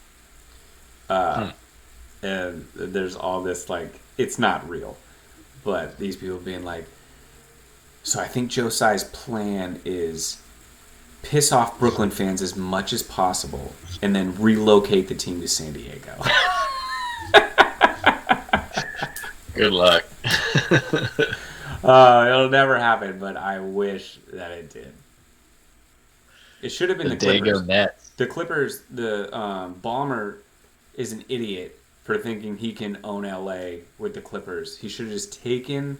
And there's all this like it's not real, but these people being like, so I think Joe Tsai's plan is piss off Brooklyn fans as much as possible and then relocate the team to San Diego. Good luck. It'll never happen, but I wish that it did. It should have been the Clippers. Nets. The Clippers, the Ballmer is an idiot for thinking he can own LA with the Clippers. He should have just taken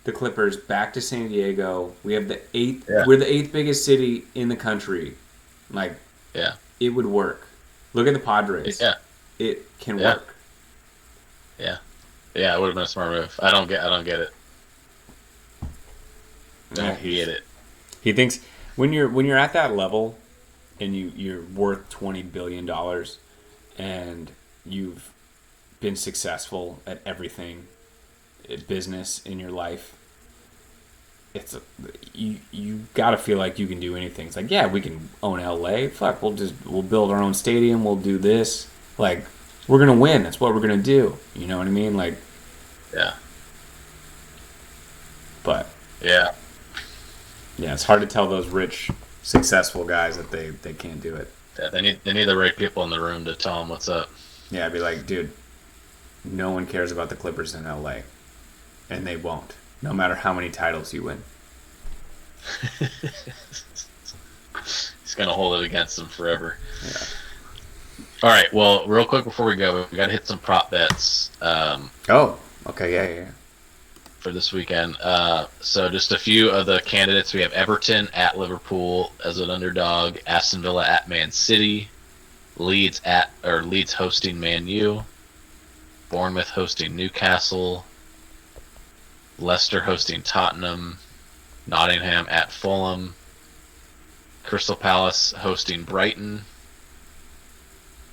the Clippers back to San Diego. We have the eighth. Yeah. We're the eighth biggest city in the country. Like, Yeah. it would work. Look at the Padres. Yeah. It can work. Yeah. Yeah, it would have been a smart move. I don't get it. Don't get it. He thinks when you're at that level and you're worth $20 billion and you've been successful at everything, business in your life, you gotta feel like you can do anything. It's like, yeah, we can own LA. Fuck, we'll build our own stadium. We'll do this. Like, we're gonna win. That's what we're gonna do. You know what I mean? Like, yeah. But yeah, it's hard to tell those rich, successful guys that they can't do it. Yeah, they need the right people in the room to tell them what's up. Yeah, I'd be like, dude, no one cares about the Clippers in LA, and they won't, no matter how many titles you win. He's gonna hold it against them forever. Yeah. All right. Well, real quick before we go, we got to hit some prop bets. Oh, okay, yeah. For this weekend. So just a few of the candidates. We have Everton at Liverpool as an underdog, Aston Villa at Man City, Leeds hosting Man U, Bournemouth hosting Newcastle, Leicester hosting Tottenham, Nottingham at Fulham, Crystal Palace hosting Brighton,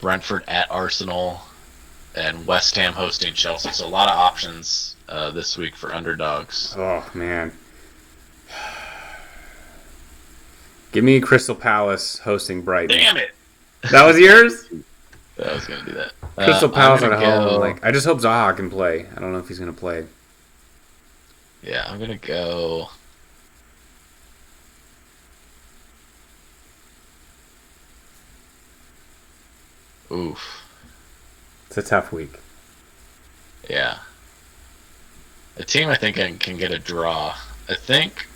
Brentford at Arsenal, and West Ham hosting Chelsea. So a lot of options this week for underdogs. Oh, man. Give me Crystal Palace hosting Brighton. Damn it! That was yours? I was going to do that. Crystal Palace at home. Like, I just hope Zaha can play. I don't know if he's going to play. Yeah, I'm going to go... Oof. It's a tough week. Yeah. A team I think can get a draw. I think...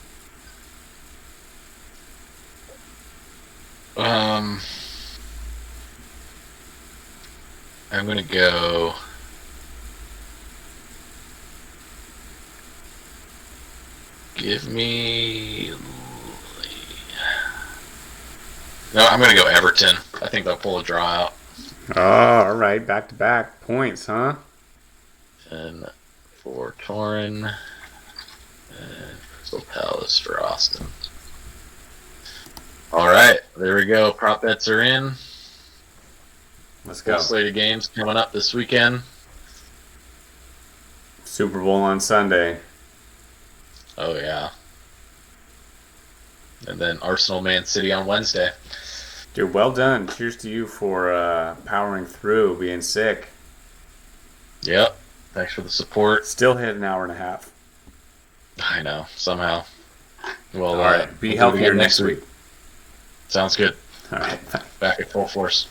I'm going to go... Give me... No, I'm going to go Everton. I think they'll pull a draw out. Oh, all right. Back-to-back points, huh? And for Torin and Crystal Palace for Austin. All right, there we go. Prop bets are in. Let's go. Full slate of games coming up this weekend. Super Bowl on Sunday. Oh, yeah. And then Arsenal Man City on Wednesday. Dude, well done. Cheers to you for powering through, being sick. Yep. Thanks for the support. Still hit an hour and a half. I know, somehow. Well, all right. Be healthier next week. Sounds good. All right. Back at full force.